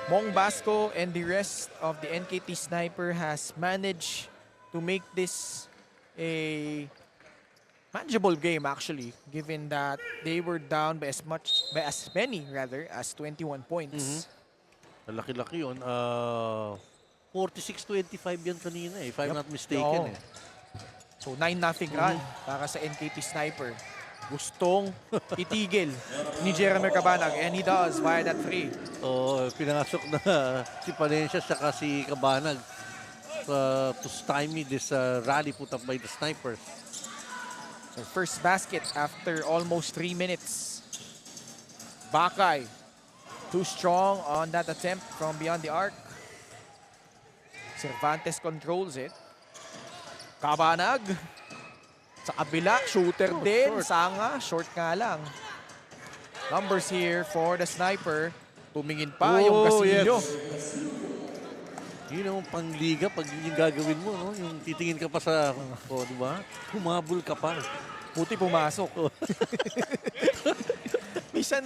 Bong Basco and the rest of the NKT Sniper has managed to make this a manageable game actually, given that they were down by as many as 21 points. Laki-laki yun. 46-25 yan kanina eh, if I'm not mistaken Oo. eh. So 9-0 run para sa NKT Sniper. Gustong itigil ni Jeremy Cabanag, and he does via that free. Oh, pinasok na si Palencia saka si Cabanag to stymie this rally put up by the Snipers. So first basket after almost 3 minutes. Bakay, too strong on that attempt from beyond the arc. Cervantes controls it. Kabanag. Sa kabila, shooter din. short. Sanga, short nga lang. Numbers here for the sniper. Tumingin pa yung Gasillo. Yes. Yun ang pangliga pag yung gagawin mo, no? Yung titingin ka pa sa, di ba? Humabol ka pa. Puti pumasok. minsan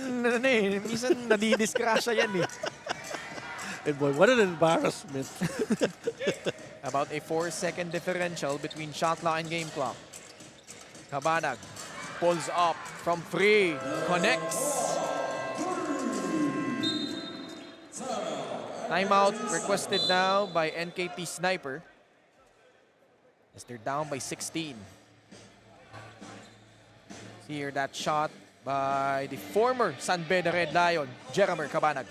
nadidiskrasya yan eh. And boy, what an embarrassment. About a 4-second differential between shot clock and game clock. Kabanag pulls up from free, connects. Timeout requested now by NKT Sniper as they're down by 16. Here that shot by the former San Beda Red Lion, Jeremy Kabanag.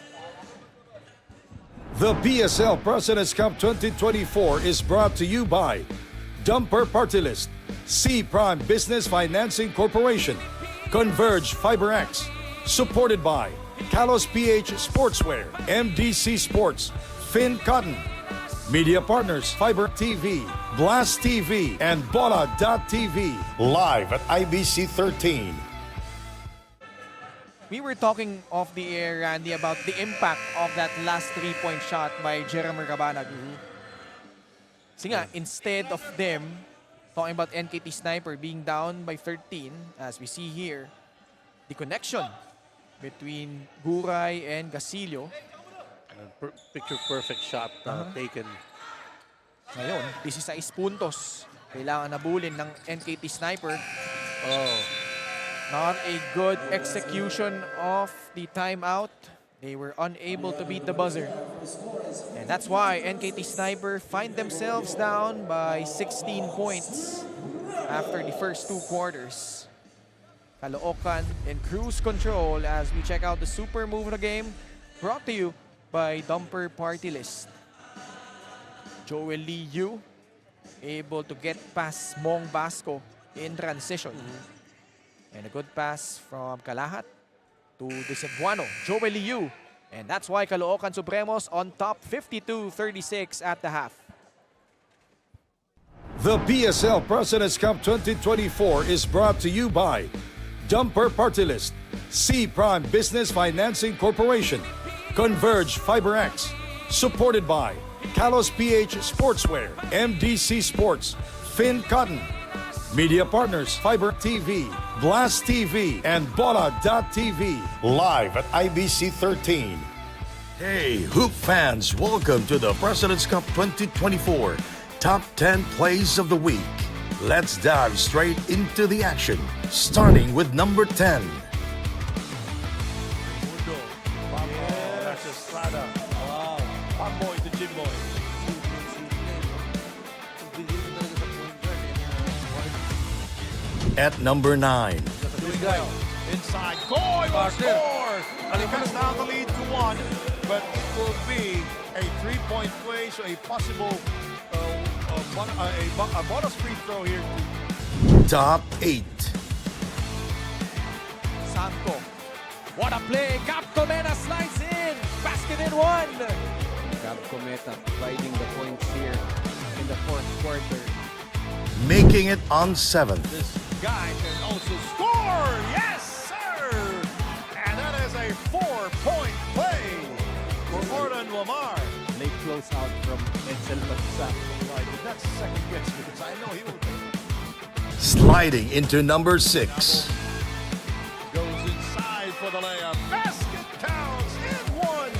The PSL President's Cup 2024 is brought to you by Dumper Party List, C Prime Business Financing Corporation, Converge FiberX, supported by Kalos PH Sportswear, MDC Sports, Finn Cotton, Media Partners, Fiber TV, Blast TV, and Bola.tv, live at IBC 13. We were talking off the air, Randy, about the impact of that last three-point shot by Jeremy Kabanag. Kasi nga, instead of them talking about NKT Sniper being down by 13, as we see here, the connection between Guray and Gasillo. Picture perfect shot taken. Ngayon, 16 puntos. Kailangan nabulin ng NKT Sniper. Oh. Not a good execution of the timeout. They were unable to beat the buzzer. And that's why NKT Sniper find themselves down by 16 points after the first two quarters. Caloocan in cruise control as we check out the super move of the game, brought to you by Dumper Party List. Joel Lee Yu able to get past Mong Basco in transition. And a good pass from Kalahat to the Cebuano, Joel Lee Yu. And that's why Caloocan Supremos on top 52-36 at the half. The PSL President's Cup 2024 is brought to you by Dumper Party List, C Prime Business Financing Corporation, Converge FiberX, supported by Kalos PH Sportswear, MDC Sports, Finn Cotton, Media Partners, Fiber TV, Blast TV, and Bola.tv, live at IBC 13. Hey, Hoop fans, welcome to the President's Cup 2024 Top 10 Plays of the Week. Let's dive straight into the action, starting with number 10. At number 9. Inside, Goy will score! And he cuts down the lead to 1, but it will be a three-point play, so a possible a bonus free throw here. Top 8. Santo. What a play! Cap Cometa slides in! Basket in one! Gab Cometa providing the points here in the fourth quarter. Making it on 7th. This guy can also score! Yes, sir! And that is a 4-point play for Gordon Lamar. Late close out from Edsel Batsa. Why did that second guess? Because I know he will Sliding into number 6. goes inside for the layup. Basket counts in 1.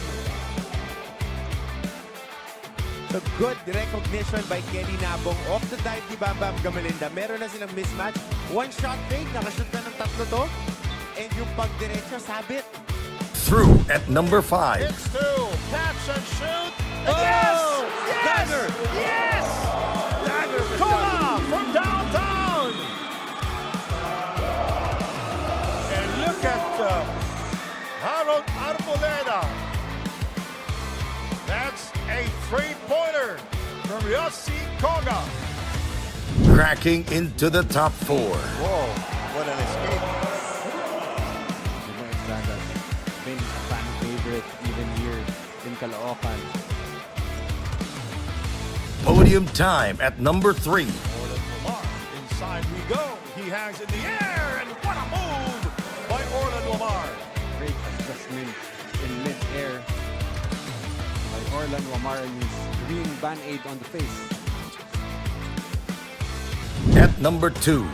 The good recognition by Kenny Nabong. Off the dive ni Bam Bam Gamalinda. Meron na silang mismatch. One shot fake. Nakashoot na ng tatlo to. And yung pagdiretso, sabit. Through at number 5. It's 2. Catch and shoot. Oh! Yes! Yes! Dagger! Yes! Dagger! Kola from downtown. And look at Harold Arboleda. That's a three-pointer from Yossi Koga. Cracking into the top 4. Whoa, what an escape. Gonzaga's been a fan favorite even here in Caloocan. Podium time at number 3. Orlan Lamar, inside we go. He hangs in the air, and what a move by Orlan Lamar. Great adjustment in mid-air by Orlan Lamar and his green band-aid on the face. At number 2.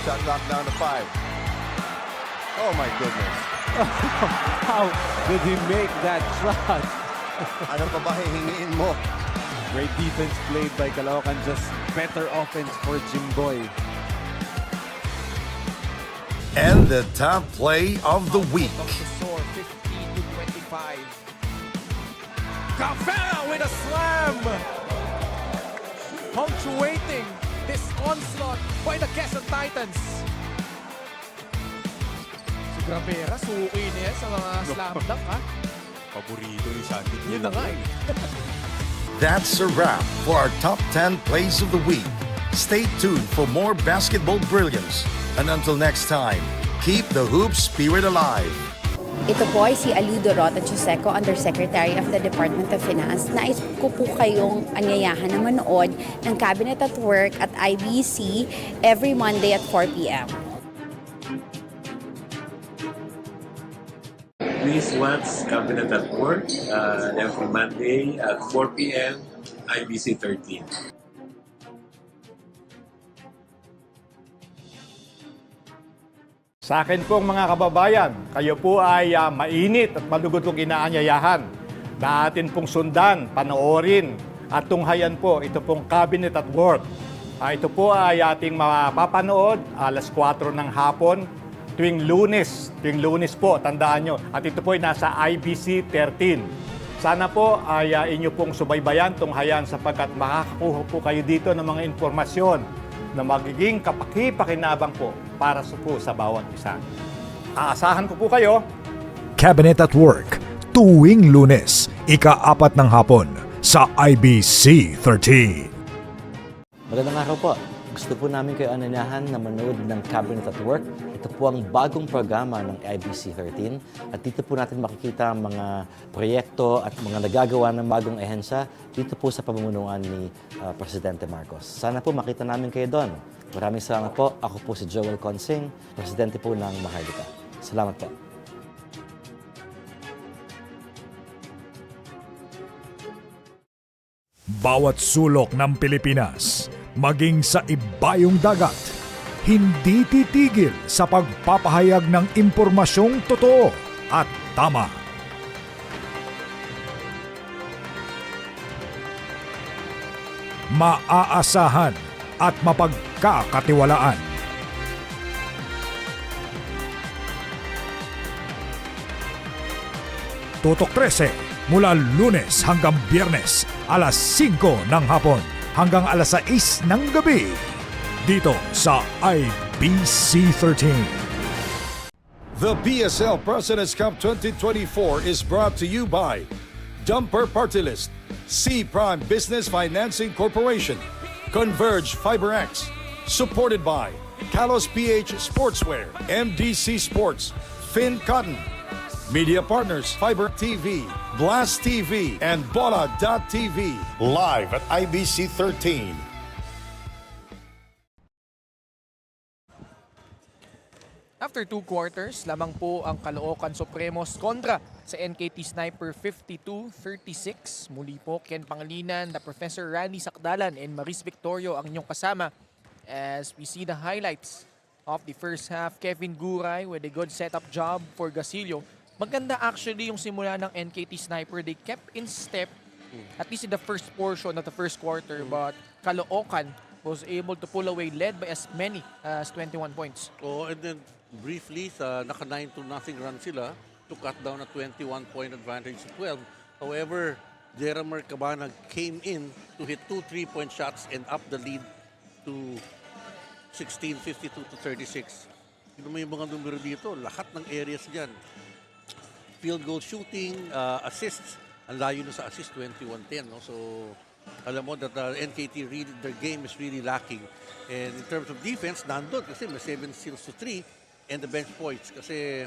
Shot clock down to 5. Oh my goodness. How did he make that shot? Ano pa ba hihingiin mo? Great defense played by Caloocan, just better offense for Jimboy. And the top play of the week. Of the score, 50-25. Cavera with a slam! Punctuating this onslaught by the Quezon Titans. Si Cavera, suki niya sa mga slam dunk, ha? Paborito ni Sandy. Yun na nga eh. That's a wrap for our top 10 plays of the week. Stay tuned for more basketball brilliance. And until next time, keep the hoop spirit alive. Ito po ay si Alido Rota Chuseco, Undersecretary of the Department of Finance. Nais ko po kayong anyayahan na manood ng Cabinet at Work at IBC every Monday at 4 p.m. Please watch Cabinet at Work every Monday at 4 p.m. IBC 13. Sa akin pong mga kababayan, kayo po ay mainit at malugod kong inaanyayahan na atin pong sundan, panoorin at tunghayan po ito pong Cabinet at Work. Ito po ay ating mapapanood alas 4 ng hapon tuwing Lunes po, tandaan nyo. At ito po ay nasa IBC 13. Sana po ay inyo pong subaybayan, tunghayan sapagkat makakakuha po kayo dito ng mga informasyon na magiging kapaki-pakinabang po para sa bawat isa. Aasahan ko po kayo. Cabinet at Work, tuwing Lunes, ika-4 ng hapon sa IBC 13. Magandang araw po. Gusto po namin kayo ananahan na manood ng Cabinet at Work. Ito po ang bagong programa ng IBC 13 at dito po natin makikita ang mga proyekto at mga nagagawa ng bagong ehensya dito po sa pamumunuan ni Presidente Marcos. Sana po makita namin kayo doon. Maraming salamat po. Ako po si Joel Consing, Presidente po ng Maharlika. Salamat po. Bawat sulok ng Pilipinas, maging sa ibayong dagat, hindi titigil sa pagpapahayag ng impormasyong totoo at tama. Maaasahan at mapagkakatiwalaan. Tutok 13 mula Lunes hanggang Biyernes, alas 5 ng hapon hanggang alas 6 ng gabi. Dito sa IBC 13. The PSL President's Cup 2024 is brought to you by Dumper Party List, C Prime Business Financing Corporation, Converge FiberX, supported by Kalos PH Sportswear, MDC Sports, Finn Cotton, Media Partners, Fiber TV, Blast TV, and Bola.tv, live at IBC 13. After 2 quarters, lamang po ang Caloocan Supremos kontra sa NKT Sniper 52-36. Muli po, Ken Pangilinan, the Professor Randy Sakdalan, and Maris Victorio ang inyong kasama as we see the highlights of the first half. Kevin Guray with a good setup job for Gasilio. Maganda actually yung simula ng NKT Sniper. They kept in step, at least in the first portion of the first quarter, but Caloocan was able to pull away, led by as many as 21 points. Oh, and then briefly, sa naka 9-0 run sila to cut down a 21-point advantage to 12. However, Jeramer Cabana came in to hit 2 3-point shots and up the lead to 16, 52-36. Yun mo yung mga numero dito, lahat ng areas dyan. Field goal shooting, assists, ang layo na sa assist, 21-10. No? So, alam mo that NKT, really, their game is really lacking. And in terms of defense, nandun kasi may 7 steals to 3 and the bench points. Kasi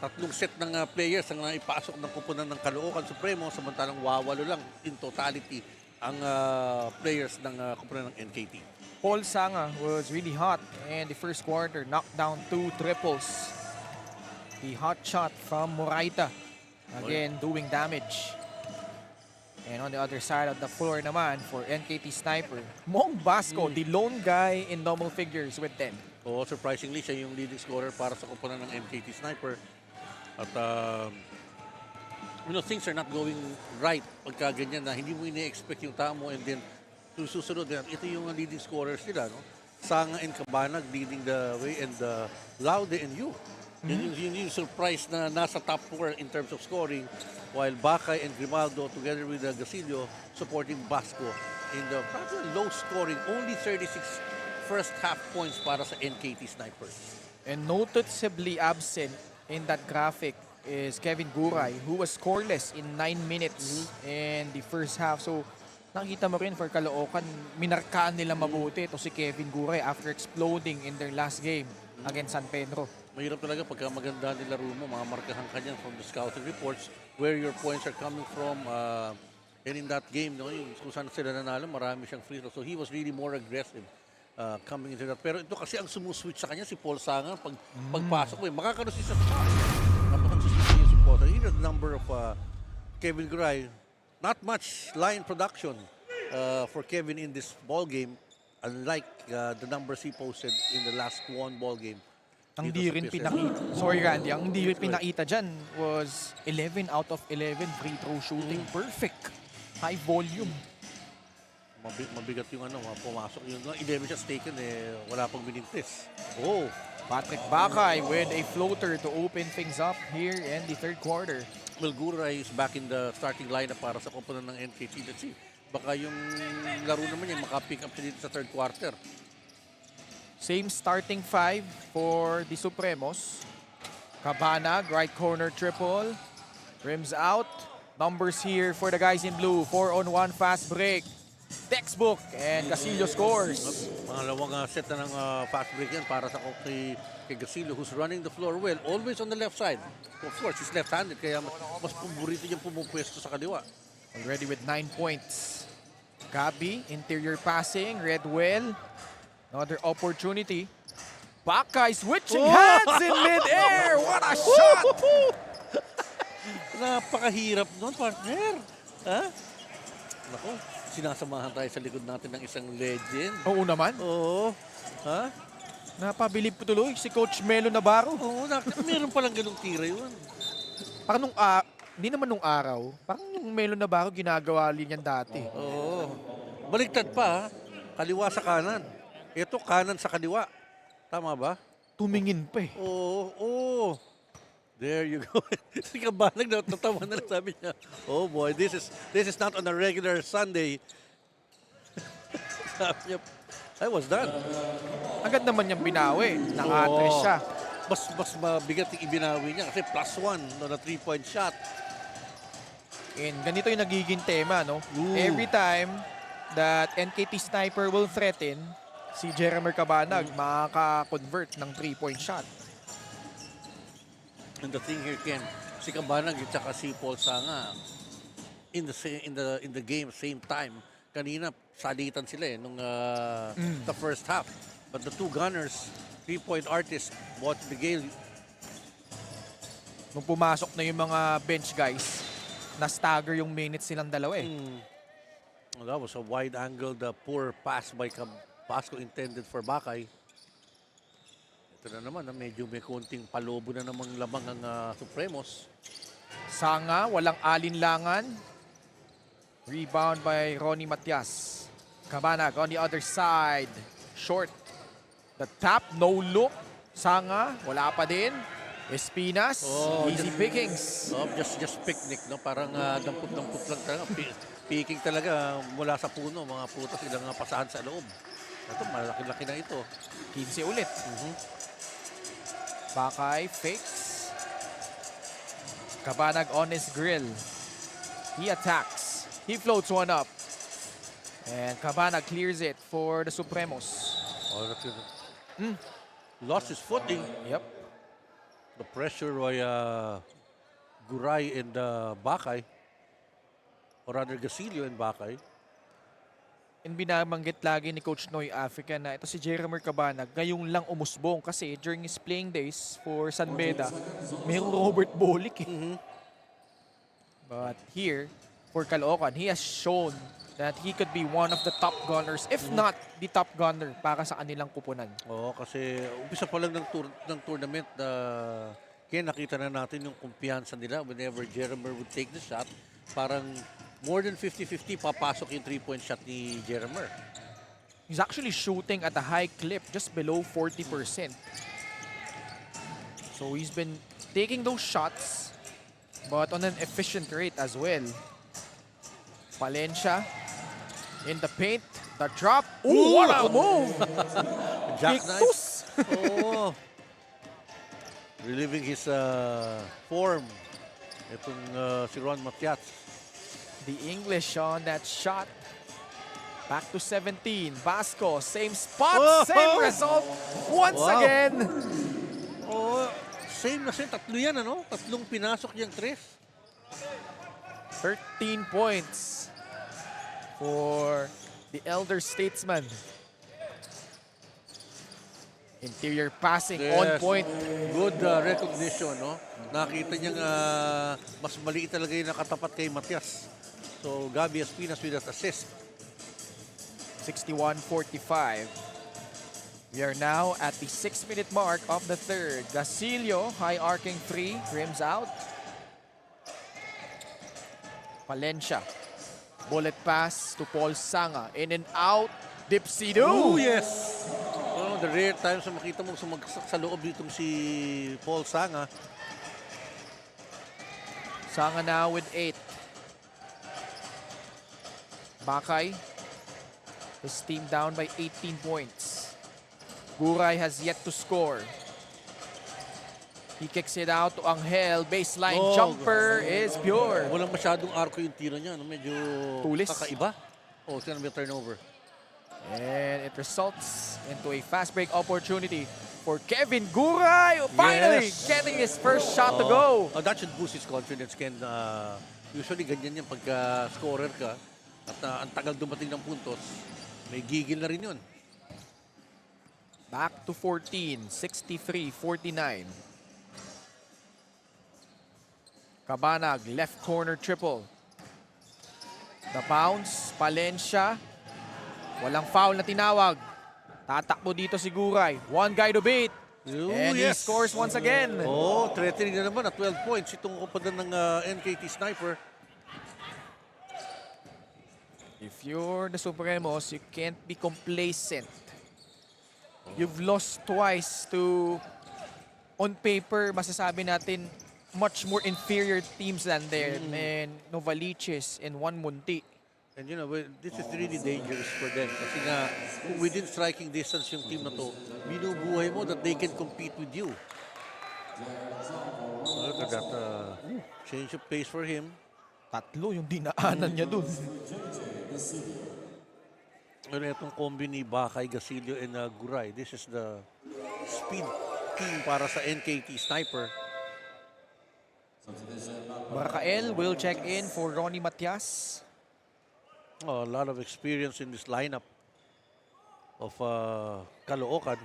tatlong set ng players ang ipasok ng kupunan ng Caloocan Supremo, samantalang wawalo lang in totality ang players ng kumpanya ng NKT. Paul Sanga was really hot in the first quarter, knocked down 2 triples. The hot shot from Moraita, again doing damage. And on the other side of the floor naman for NKT Sniper, Mong Basco, the lone guy in double figures with 10. Oo, surprisingly, siya yung leading scorer para sa kumpanya ng NKT Sniper. At things are not going right pagka ganyan na hindi mo ini-expect yung tao mo, and then susunod yan. Ito yung leading scorers nila, no? Sanga and Cabanag leading the way, and Laude and Yu. Yun yung surprise na nasa top 4 in terms of scoring, while Bakay and Grimaldo together with Gasilio supporting Basco in the probably low scoring, only 36 first half points para sa NKT Snipers. And noticeably absent in that graphic is Kevin Guray, who was scoreless in 9 minutes in the first half. So nakita mo rin for Caloocan, minarkaan nila mabuti ito si Kevin Guray after exploding in their last game against San Pedro. Mahirap talaga pagka maganda nilaro mo, mga markahan ka niyan from the scouting reports, where your points are coming from. And in that game, no, yung kung saan sila nanalo, marami siyang free throw. So he was really more aggressive coming into that. Pero ito kasi ang sumuswitch sa kanya, si Paul Sanga, pagpasok mo, makakaroon siya sa shot. Napakonsistent si Paul. Even the number of Kevin Guray, not much line production for Kevin in this ball game, unlike the numbers he posted in the last one ball game. Ang di rin pinakita. Sorry, Randy. Ang di rin pinakita dyan was 11 out of 11 free throw shooting. Perfect. High volume. Mabigat yung pumasok. Yung 11 shots taken, wala pang binintis. Oh! Patrick Bakay with a floater to open things up here in the third quarter. Well, Guray is back in the starting lineup para sa komponan ng NKT. Let's see. Baka yung laro naman niya, makapick up siya dito sa third quarter. Same starting 5 for the Supremos. Cabanag, right corner triple. Rims out. Numbers here for the guys in blue. 4-on-1 fast break. Textbook. And Gasilio scores. Pangalawang set na ng fast break yan para sa kay Gasilio, who's running the floor well. Always on the left side. Of course, he's left-handed, kaya mas paborito niyang pumupwesto sa kaliwa. Already with 9 points. Gabi, interior passing. Redwell. Another opportunity. Bakay switching hands in mid-air. What a shot! Napakahirap nun, partner. Ha? Naku, sinasamahan tayo sa likod natin ng isang legend. Oo naman. Oo. Ha? Napabilib po tuloy si Coach Melo Navarro. Oo, meron palang ganung tira yun. Parang hindi naman nung araw. Parang yung Melo Navarro ginagawa rin yan dati. Oo. Baligtad pa, ha? Kaliwa sa kanan. Ito, kanan sa kaliwa. Tama ba? Tumingin pa eh. Oo. There you go. Si Cabanag natawa na lang, sabi niya, oh boy, this is not on a regular Sunday. Sabi niya, I was done. Agad naman niyang binawi. Naka-address siya. Mas mabigat yung ibinawi niya kasi +1 na 3-point shot. And ganito yung nagiging tema, no? Every time that NKT Sniper will threaten, si Jeremy Cabanag makaka-convert ng 3-point shot. And the thing here, Ken, si Cabanag at saka si Paul Sanga in the game same time. Kanina salitan sila nung the first half. But the two gunners, 3-point artists, bought the game. Nung pumasok na yung mga bench guys, na-stagger yung minutes silang dalawa eh. Well, that was a wide angle, the poor pass by Basco intended for Bakay. Ito na naman, medyo may konting palobo na namang lamang ang Supremos. Sanga, walang alinlangan. Rebound by Ronnie Matias. Cabanag on the other side. Short. The tap, no look. Sanga, wala pa din. Espinas, easy pickings. Just picnic, no? Parang dampot-dampot lang talaga. Picking talaga mula sa puno, mga putas, ilang pasahan sa loob. Ito, malaki-laki na ito. 15 ulit. Bakay, fakes. Cabanag on his grill. He attacks. He floats one up. And Cabanag clears it for the Supremos. Oh, that's good. Lost his footing. Yep. The pressure by Guray and Bakay. Or rather, Gasilio and Bakay. And binabanggit lagi ni Coach Noy Africa na ito si Jeremy Cabanag ngayong lang umusbong kasi during his playing days for San Beda, mayroong Robert Bolick. But here, for Caloocan, he has shown that he could be one of the top gunners, if not the top gunner para sa kanilang kupunan. Oo, kasi umpisa pa lang ng tournament, kaya nakita na natin yung kumpiyansa nila whenever Jeremy would take the shot. Parang more than 50-50 papasok yung 3-point shot ni Jeremy. He's actually shooting at a high clip, just below 40%. So he's been taking those shots, but on an efficient rate as well. Palencia in the paint, the drop. Ooh, what a move! Jackknife. Oh. Reliving his form. Itong si Ron Matias. The English on that shot. Back to 17. Vasco, same spot, same result. Once again. Oh, same na same. Tatlo yan, ano? Tatlong pinasok yung tres. 13 points for the elder statesman. Interior passing on point. Good recognition, no? Nakita niyang mas maliit talaga yung nakatapat kay Matias. So, Gabi Espinas with that assist. 61-45. We are now at the 6-minute mark of the third. Gasilio, high arcing three, rims out. Palencia, bullet pass to Paul Sanga. In and out, Dipsido. Oh, yes! Oh, the rare times na makita mong sumagsak sa loob ditong si Paul Sanga. Sanga now with 8. Bakay, his team down by 18 points. Guray has yet to score. He kicks it out to Angel. Baseline jumper is pure. Walang masyadong arco yung tiro niya. No? Medyo tulis. Kakaiba. Oh, it's gonna be a turnover. And it results into a fast break opportunity for Kevin Guray. Finally getting his first shot to go. That should boost his confidence, Ken. Usually ganyan yan pagka scorer ka at ang tagal dumating ng puntos, may gigil na rin yun. Back to 14, 63-49. Cabanag, left corner triple. The bounce, Palencia. Walang foul na tinawag. Tatakbo dito si Guray. One guy to beat. And he scores once again. Oh, threatening na naman at 12 points. Itong upadan ng NKT Sniper. If you're the Supremos, you can't be complacent. You've lost twice to, on paper, masasabi natin, much more inferior teams than there. And Novaliches and Juan Munti. And you know, this is really dangerous for them. Kasi nga, kung within striking distance yung team na to, binubuhay mo that they can compete with you. Look at that change of pace for him. Tatlo yung dinaanan niya dun. Ano itong kombi ni Bakay, Gasilio, and Guray. This is the speed team para sa NKT Sniper. Barcael will check in for Ronnie Matias. Oh, a lot of experience in this lineup of Caloocan.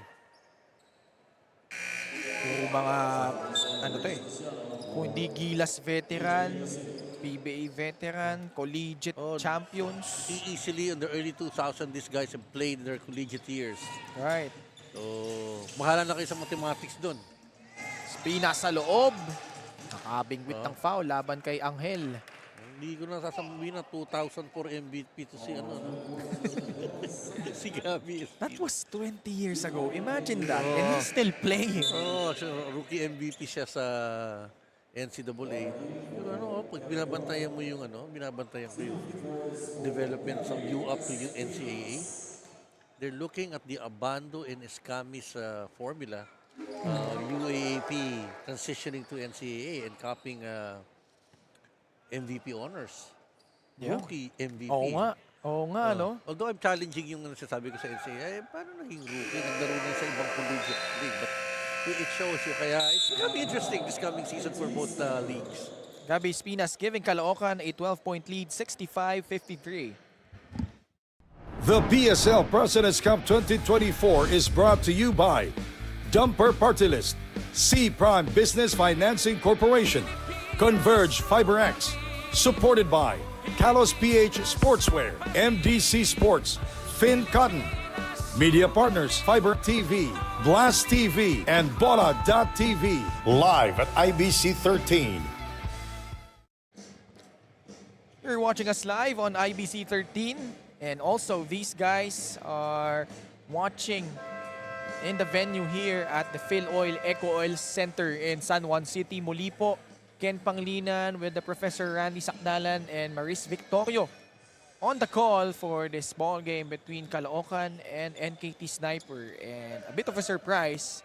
Puro mga, ano to eh, kung hindi Gilas veteran, PBA veteran, collegiate champions. Easily in the early 2000s, these guys have played their collegiate years. Right. So, mahala na kayo sa mathematics doon. Spina sa loob. Nakabingwit ng foul laban kay Angel. Hindi ko na sasabihin na 2004 MVP to si ano. Si Gabi. That was 20 years ago. Imagine that. And he's still playing. Oh, so rookie MVP siya sa NCAA. Pero ano, pag binabantayan mo yung ano, binabantayan ko yung development from U up to yung NCAA. They're looking at the Abando and Escamis formula. UAAP transitioning to NCAA and copying MVP honors. Yeah. Rookie MVP. Oo nga. Oo nga, no? Although I'm challenging yung nasasabi ko sa NCAA, paano naging rookie? Naglaro na sa ibang collegiate league. But it shows you. Kaya it's gonna be interesting this coming season for both leagues. Gabi Espinas giving Caloocan a 12-point lead, 65-53. The PSL President's Cup 2024 is brought to you by Dumper Party List, C Prime Business Financing Corporation, Converge FiberX, supported by Kalos PH Sportswear, MDC Sports, Finn Cotton, Media Partners, Fiber TV, Blast TV, and Bola.tv. Live at IBC 13. You're watching us live on IBC 13. And also, these guys are watching in the venue here at the Phil Oil Eco Oil Center in San Juan City. Muli po, Ken Panglinan with the Professor Randy Sakdalan and Maris Victorio on the call for this ball game between Caloocan and NKT Sniper. And a bit of a surprise,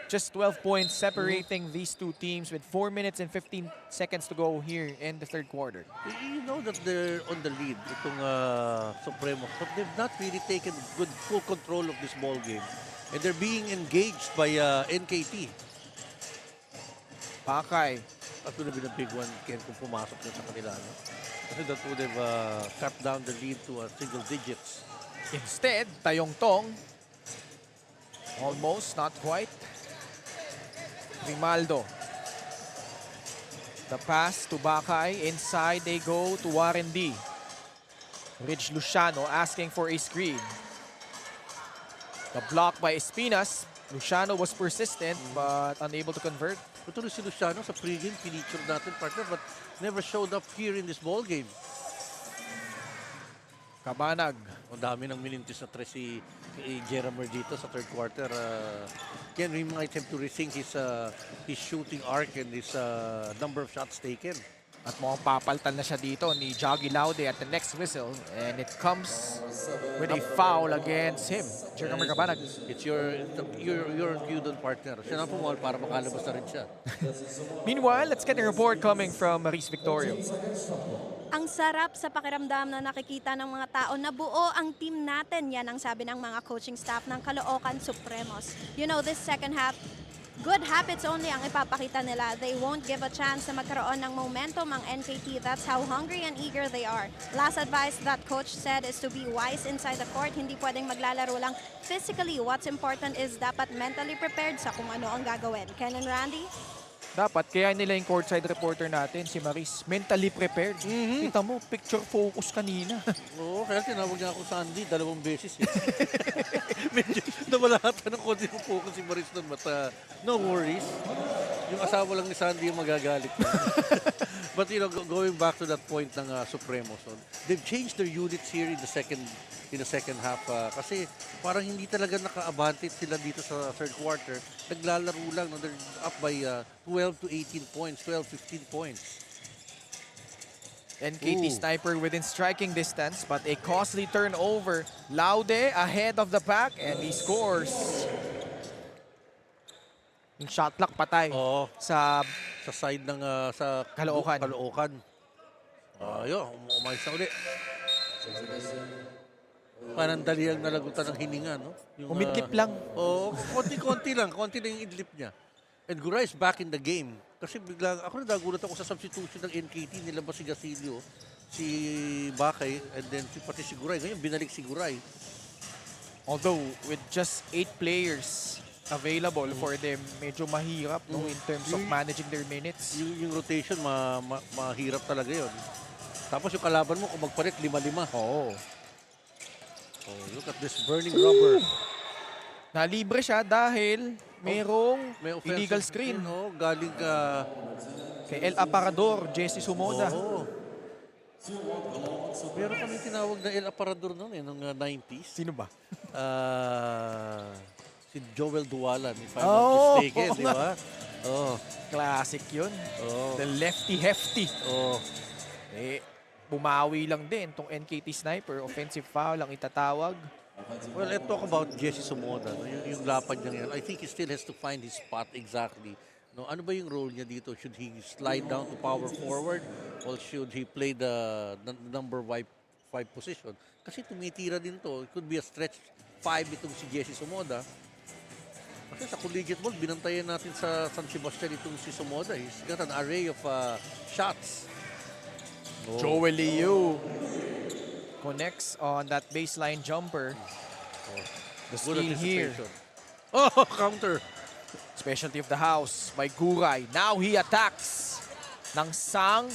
just 12 points separating these two teams with 4 minutes and 15 seconds to go here in the third quarter. You know that they're on the lead, itong Supremos, but they've not really taken good full control of this ball game. And they're being engaged by NKT. Pakay. That would have been a big one, Ken, kung pumasok na sa kanila. No? Kasi that would have cut down the lead to single digits. Instead, Tayong Tong, almost, not quite. Grimaldo. The pass to Bakay. Inside they go to Warren D. Rich Luciano asking for a screen. The block by Espinas. Luciano was persistent but unable to convert. Ito rin si Luciano sa pregame, pinicture natin, partner, but never showed up here in this ball game. Kabanag. Ang dami ng minintis na tres si Jeramer dito sa third quarter. Ken, we might have to rethink his shooting arc and his number of shots taken. At mukhang papaltan na siya dito ni Joggy Laude at the next whistle. And it comes with a foul against him. Jeramer Kabanag. It's your Udon partner. Siya na pumawal para makalabas na rin siya. Meanwhile, let's get a report coming from Maris Victorio. Ang sarap sa pakiramdam na nakikita ng mga tao na buo ang team natin. Yan ang sabi ng mga coaching staff ng Caloocan Supremos. You know, this second half, good habits only ang ipapakita nila. They won't give a chance na magkaroon ng momentum ang NKT. That's how hungry and eager they are. Last advice that coach said is to be wise inside the court. Hindi pwedeng maglalaro lang physically. What's important is dapat mentally prepared sa kung ano ang gagawin. Ken and Randy? Dapat, kaya nila yung courtside reporter natin, si Maris, mentally prepared. Kita mo, picture focus kanina. Oo, kaya tinawag niya ako sa Andy 2 beses. Medyo nawalatan ng konti ng focus si Maris nun, but no worries. Yung asawa lang ni Sandy yung magagalit. But you know, going back to that point ng Supremos, they've changed their units here in the second half. Kasi parang hindi talaga naka-advantage sila dito sa third quarter. Naglalaro lang. No? They're up by 12 to 18 points, 12, 15 points. NKT Sniper within striking distance, but a costly turnover. Laude ahead of the pack and he scores. Yung shot clock patay sa side ng sa Caloocan. Ayun, umayos na ulit. Panandali ang nalagutan ng hininga, no? Umidlip lang. Konti-konti lang. Konti lang yung idlip niya. And Guray is back in the game. Kasi biglang, ako nadagulat ako sa substitution ng NKT. Nilabas si Gasilio, si Bakay, and then pati si Guray. Ngayon, binalik si Guray. Although, with just 8 players available for them, medyo mahirap no, in terms of managing their minutes. Yung rotation, mahirap talaga yun. Tapos yung kalaban mo, kung magpalit, 5-5. Oo. Oh, look at this burning rubber. Nalibre siya dahil may illegal screen. Galing kay El Aparador, Jesse Sumoda. Pero kami tinawag na El Aparador noon noong 90s. Sino ba? Si Joel Duwalan, if I'm not mistaken, di ba? Classic yun. The lefty hefty. Bumawi lang din itong NKT Sniper. Offensive foul ang itatawag. Well, let's talk about Jesse Sumoda. No? Yung lapad niya yan. I think he still has to find his spot exactly. No, ano ba yung role niya dito? Should he slide down to power forward or should he play the number 5 position? Kasi tumitira din to. It could be a stretch 5 itong si Jesse Sumoda. Kasi sa collegiate ball, binantayan natin sa San Sebastian itong si Sumoda. He's got an array of shots. Joel Liu. Connects on that baseline jumper. The Good steal here. anticipation. Oh, counter. Specialty of the house by Guray. Now he attacks. Nang Sang.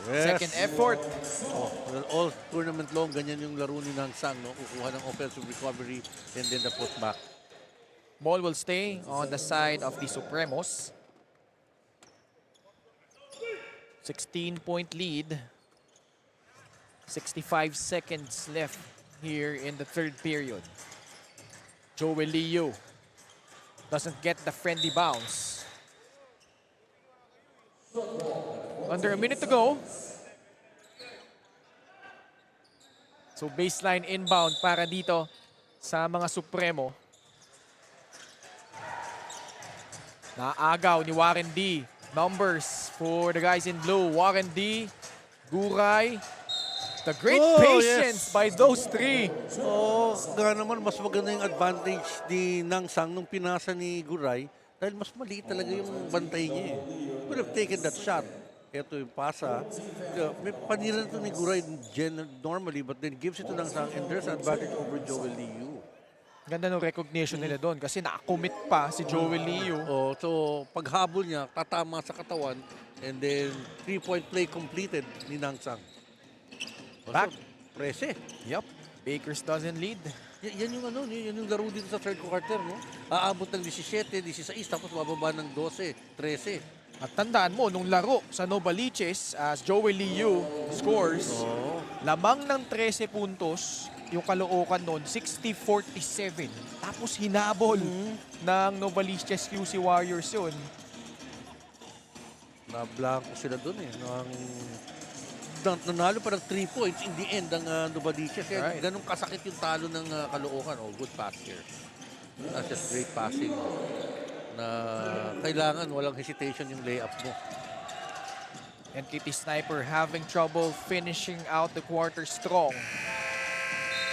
Yes. Second effort. Well, all tournament long, ganyan yung laro ni Nang Sang, no? Kukuha ng offensive recovery and then the putback. Ball will stay on the side of the Supremos. 16-point lead. 65 seconds left here in the third period. Joel Liu doesn't get the friendly bounce. Under a minute to go. So baseline inbound para dito sa mga Supremo. Naagaw ni Warren D. Numbers for the guys in blue. Warren D. Guray. The great patience by those three. Oh, nga naman, mas maganda yung advantage ni Nang Sang nung pinasa ni Guray dahil mas maliit talaga yung bantay niya. Could have taken that shot. Ito yung pasa. May paniran ito ni Guray normally but then gives it to Nang Sang and there's advantage over Joel Liu. Ganda ng recognition nila doon kasi na-commit pa si Joel Liu. Oh, so paghabol niya, tatama sa katawan and then 3-point play completed ni Nang Sang. Back. Prese. Yup. Baker's doesn't lead. Yan yung ano, yan yung laro dito sa third quarter, no? Aabot ng 17, 16, tapos bababa ng 12, 13. At tandaan mo, nung laro sa Novaliches, as Joel Liu scores, lamang ng 13 puntos, yung Caloocan noon, 60-47. Tapos hinabol ng Novaliches QC Warriors yun. Na-blanco sila dun eh. Nanalo pa ng 3 points in the end ang Novaliches. Right. Ganun kasakit yung talo ng Caloocan. Oh, good pass here. That's just great passing. Na kailangan walang hesitation yung layup mo. NKT Sniper having trouble finishing out the quarter strong.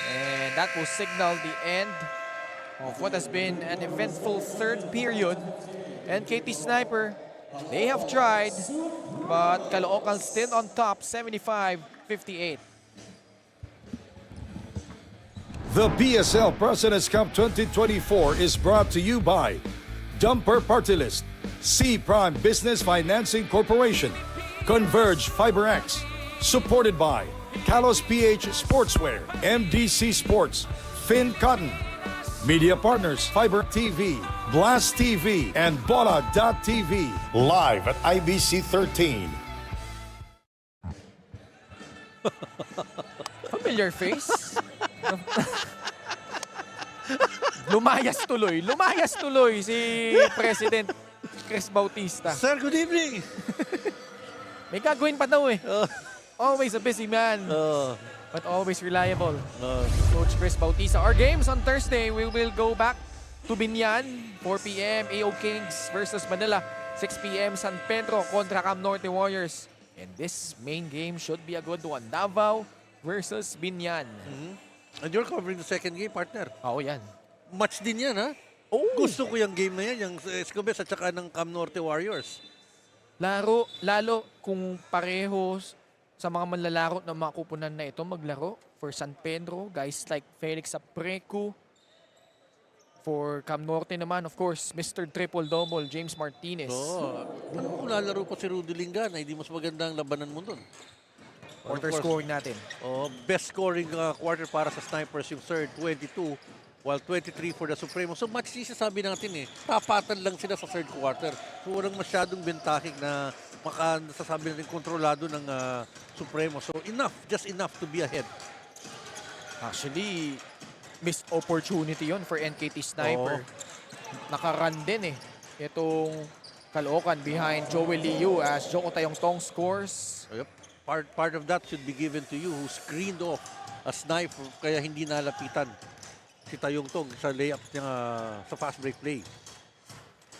And that will signal the end of what has been an eventful third period. NKT Sniper, they have tried, but Caloocan still on top, 75-58. The PSL President's Cup 2024 is brought to you by Dumper Party List, C Prime Business Financing Corporation, Converge FiberX, supported by Kalos PH Sportswear, MDC Sports, Finn Cotton, Media Partners, Fiber TV, Blast TV, and Bola.tv, live at IBC 13. Familiar face? Lumayas tuloy si President Chris Bautista. Sir, good evening! May gagawin pa daw eh. Always a busy man, but always reliable. Coach Chris Bautista. Our games on Thursday, we will go back to Binyan, 4 p.m. AO Kings versus Manila, 6 p.m. San Pedro kontra Cam Norte Warriors. And this main game should be a good one. Davao versus Binyan. And you're covering the second game, partner. Oo, yan. Match din yan, ha? Gusto ko yung game na yan, yung Escobedo at saka ng Cam Norte Warriors. Lalo kung parehos sa mga manlalaro na makupunan na ito maglaro for San Pedro, guys like Felix Aprecu. For Cam Norte naman, of course, Mr. Triple-Double, James Martinez. Ano kung lalaro pa si Rudy Lingana, hindi mas magandang labanan mo dun. Quarter scoring natin. Best scoring quarter para sa Snipers, yung third, 22, while 23 for the Supremo. So match sabi natin eh, tapatan lang sila sa third quarter. So walang masyadong bentahig na nasasabi natin kontrolado ng Supremo. So enough, just enough to be ahead. Actually, missed opportunity yon for NKT Sniper. Nakaran din eh. Itong Caloocan behind Joel Liu as Joko Tayong-Tong scores. Yep. Part of that should be given to you who screened off a sniper kaya hindi nalapitan si Tayong-Tong sa layup niya sa fast break play.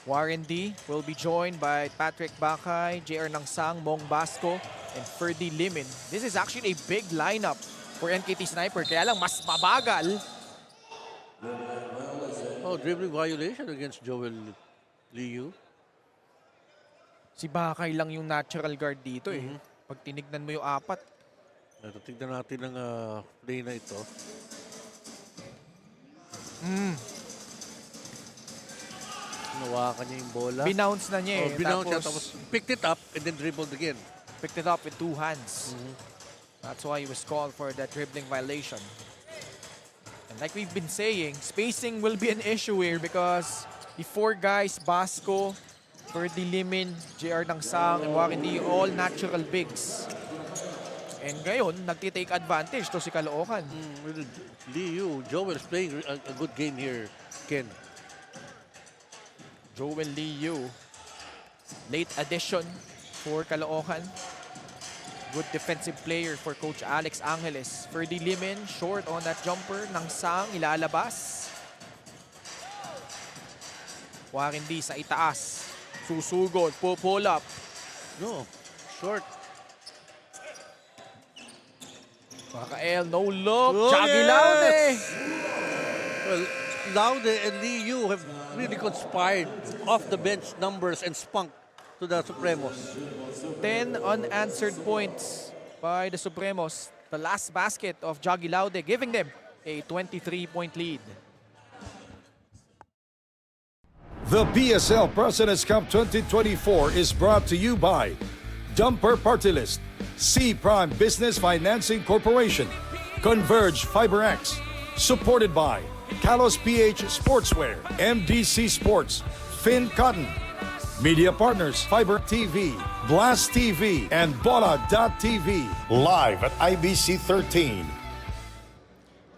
Warren D will be joined by Patrick Bakay, JR Nangsang, Mong Basco, and Ferdy Limin. This is actually a big lineup for NKT Sniper. Kaya lang mas mabagal. Dribbling violation against Joel Liu. Si Bakay lang yung natural guard dito eh. Pag tinignan mo yung apat, Ito, tignan natin ang play na ito. Nawakan niya yung bola. Binounce na niya eh. Binounce niya, tapos picked it up and then dribbled again. Picked it up with 2 hands. That's why he was called for that dribbling violation. And like we've been saying, spacing will be an issue here because the 4 guys, Basco, Ferdy Limin, JR Dangsang, and Warindi, all natural bigs. And ngayon, nagtitake advantage to si Caloocan. Liu, Joel is playing a good game here, Ken. Joel Liu, late addition for Caloocan. Good defensive player for Coach Alex Angeles. Ferdy Limin, short on that jumper. Dangsang, ilalabas. Warindi sa itaas. Susugod, pull up. No, short. Makael, no look. Oh, Jaggy yes! Laude. Well, Laude and Liu have really conspired off the bench numbers and spunk to the Supremos. 10 unanswered points by the Supremos. The last basket of Jaggy Laude giving them a 23-point lead. The PSL President's Cup 2024 is brought to you by Dumper Party List, C Prime Business Financing Corporation, Converge FiberX, supported by Kalos PH Sportswear, MDC Sports, Finn Cotton, Media Partners, Fiber TV, Blast TV, and Bola.tv, live at IBC 13.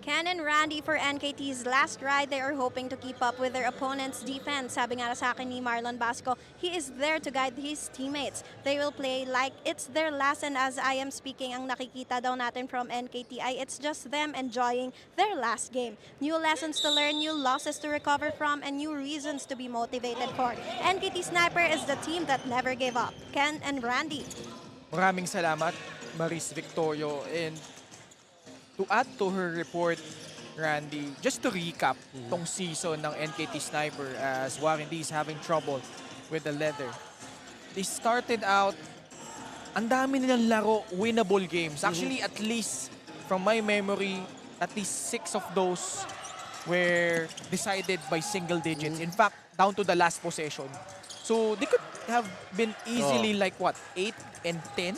Ken and Randy for NKT's last ride, they are hoping to keep up with their opponent's defense. Sabi nga sa akin ni Marlon Basco, he is there to guide his teammates. They will play like it's their last, and as I am speaking, ang nakikita daw natin from NKT ay it's just them enjoying their last game. New lessons to learn, new losses to recover from, and new reasons to be motivated for. NKT Sniper is the team that never gave up. Ken and Randy. Maraming salamat, Maris Victorio. And to add to her report, Randy, just to recap tong season ng NKT Sniper as Warindi is having trouble with the leather. They started out, ang dami nilang laro, winnable games. Actually, at least, from my memory, at least 6 of those were decided by single digits. In fact, down to the last possession. So, they could have been easily like what, 8 and 10?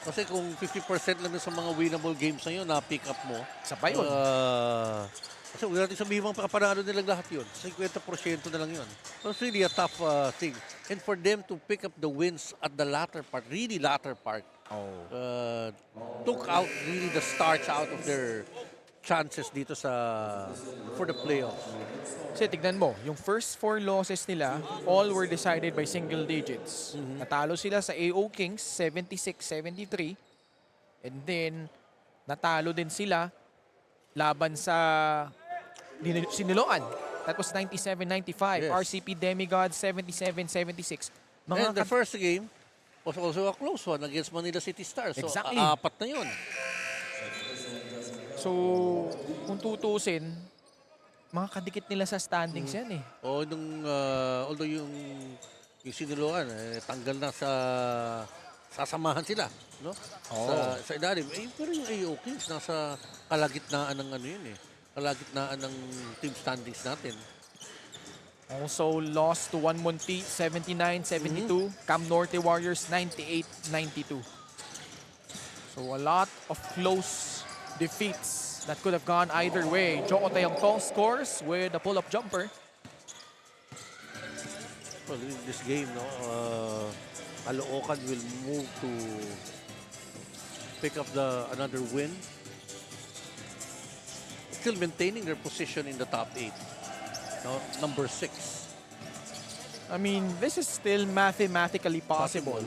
Kasi kung 50% lang sa mga winnable games na yun, na-pick up mo. Sa pa yun. Kasi huwag natin sabihin mga panalo nilang lahat yun. 50% na lang yun. So it's really a tough thing. And for them to pick up the wins at the latter part, really latter part, took out really the starch out of their chances dito for the playoffs. Kasi tignan mo, yung first 4 losses nila, all were decided by single digits. Natalo sila sa AO Kings, 76-73. And then, natalo din sila laban sa Siniloan. That was 97-95. Yes. RCP Demigods, 77-76. And the first game was also a close one against Manila City Stars. So, Exactly. 4 na yun. So, kung tutusin, mga kadikit nila sa standings yan eh. Although yung Siniloan, tanggal na sasamahan sila, no? Sa ilalim. Pero yung AO Kings, nasa kalagitnaan ng yun eh. Kalagitnaan ng team standings natin. Also lost to One Monti, 79-72. Cam Norte Warriors, 98-92. So a lot of close defeats that could have gone either way. Joko Tayangtong scores with a pull-up jumper. Well, in this game, no, Caloocan will move to pick up another win. Still maintaining their position in the top 8. No, number 6. I mean, this is still mathematically possible.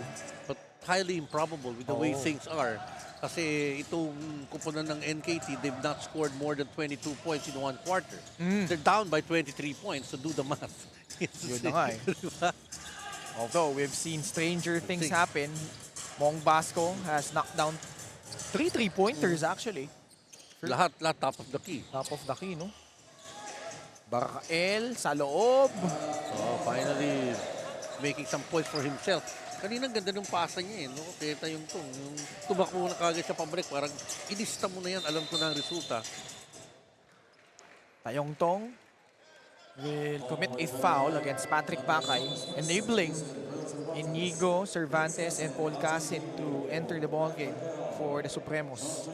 But highly improbable with the way things are. Kasi itong kupunan ng NKT, they've not scored more than 22 points in 1 quarter. They're down by 23 points, so do the math. Yun na nga eh. Although we've seen stranger things happen, Mong Basco has knocked down 3 3-pointers actually. Lahat top of the key. Top of the key, no? Barakael sa loob. So finally, making some points for himself. Kanina ganda ng pasa niya no? Kaya yung tumakbo na kagad siya pabalik, parang ilista mo na yan, alam ko na ang resulta. Tayong Tong will commit a foul against Patrick Bakay, enabling Inigo, Cervantes, and Paul Casin to enter the ballgame for the Supremos.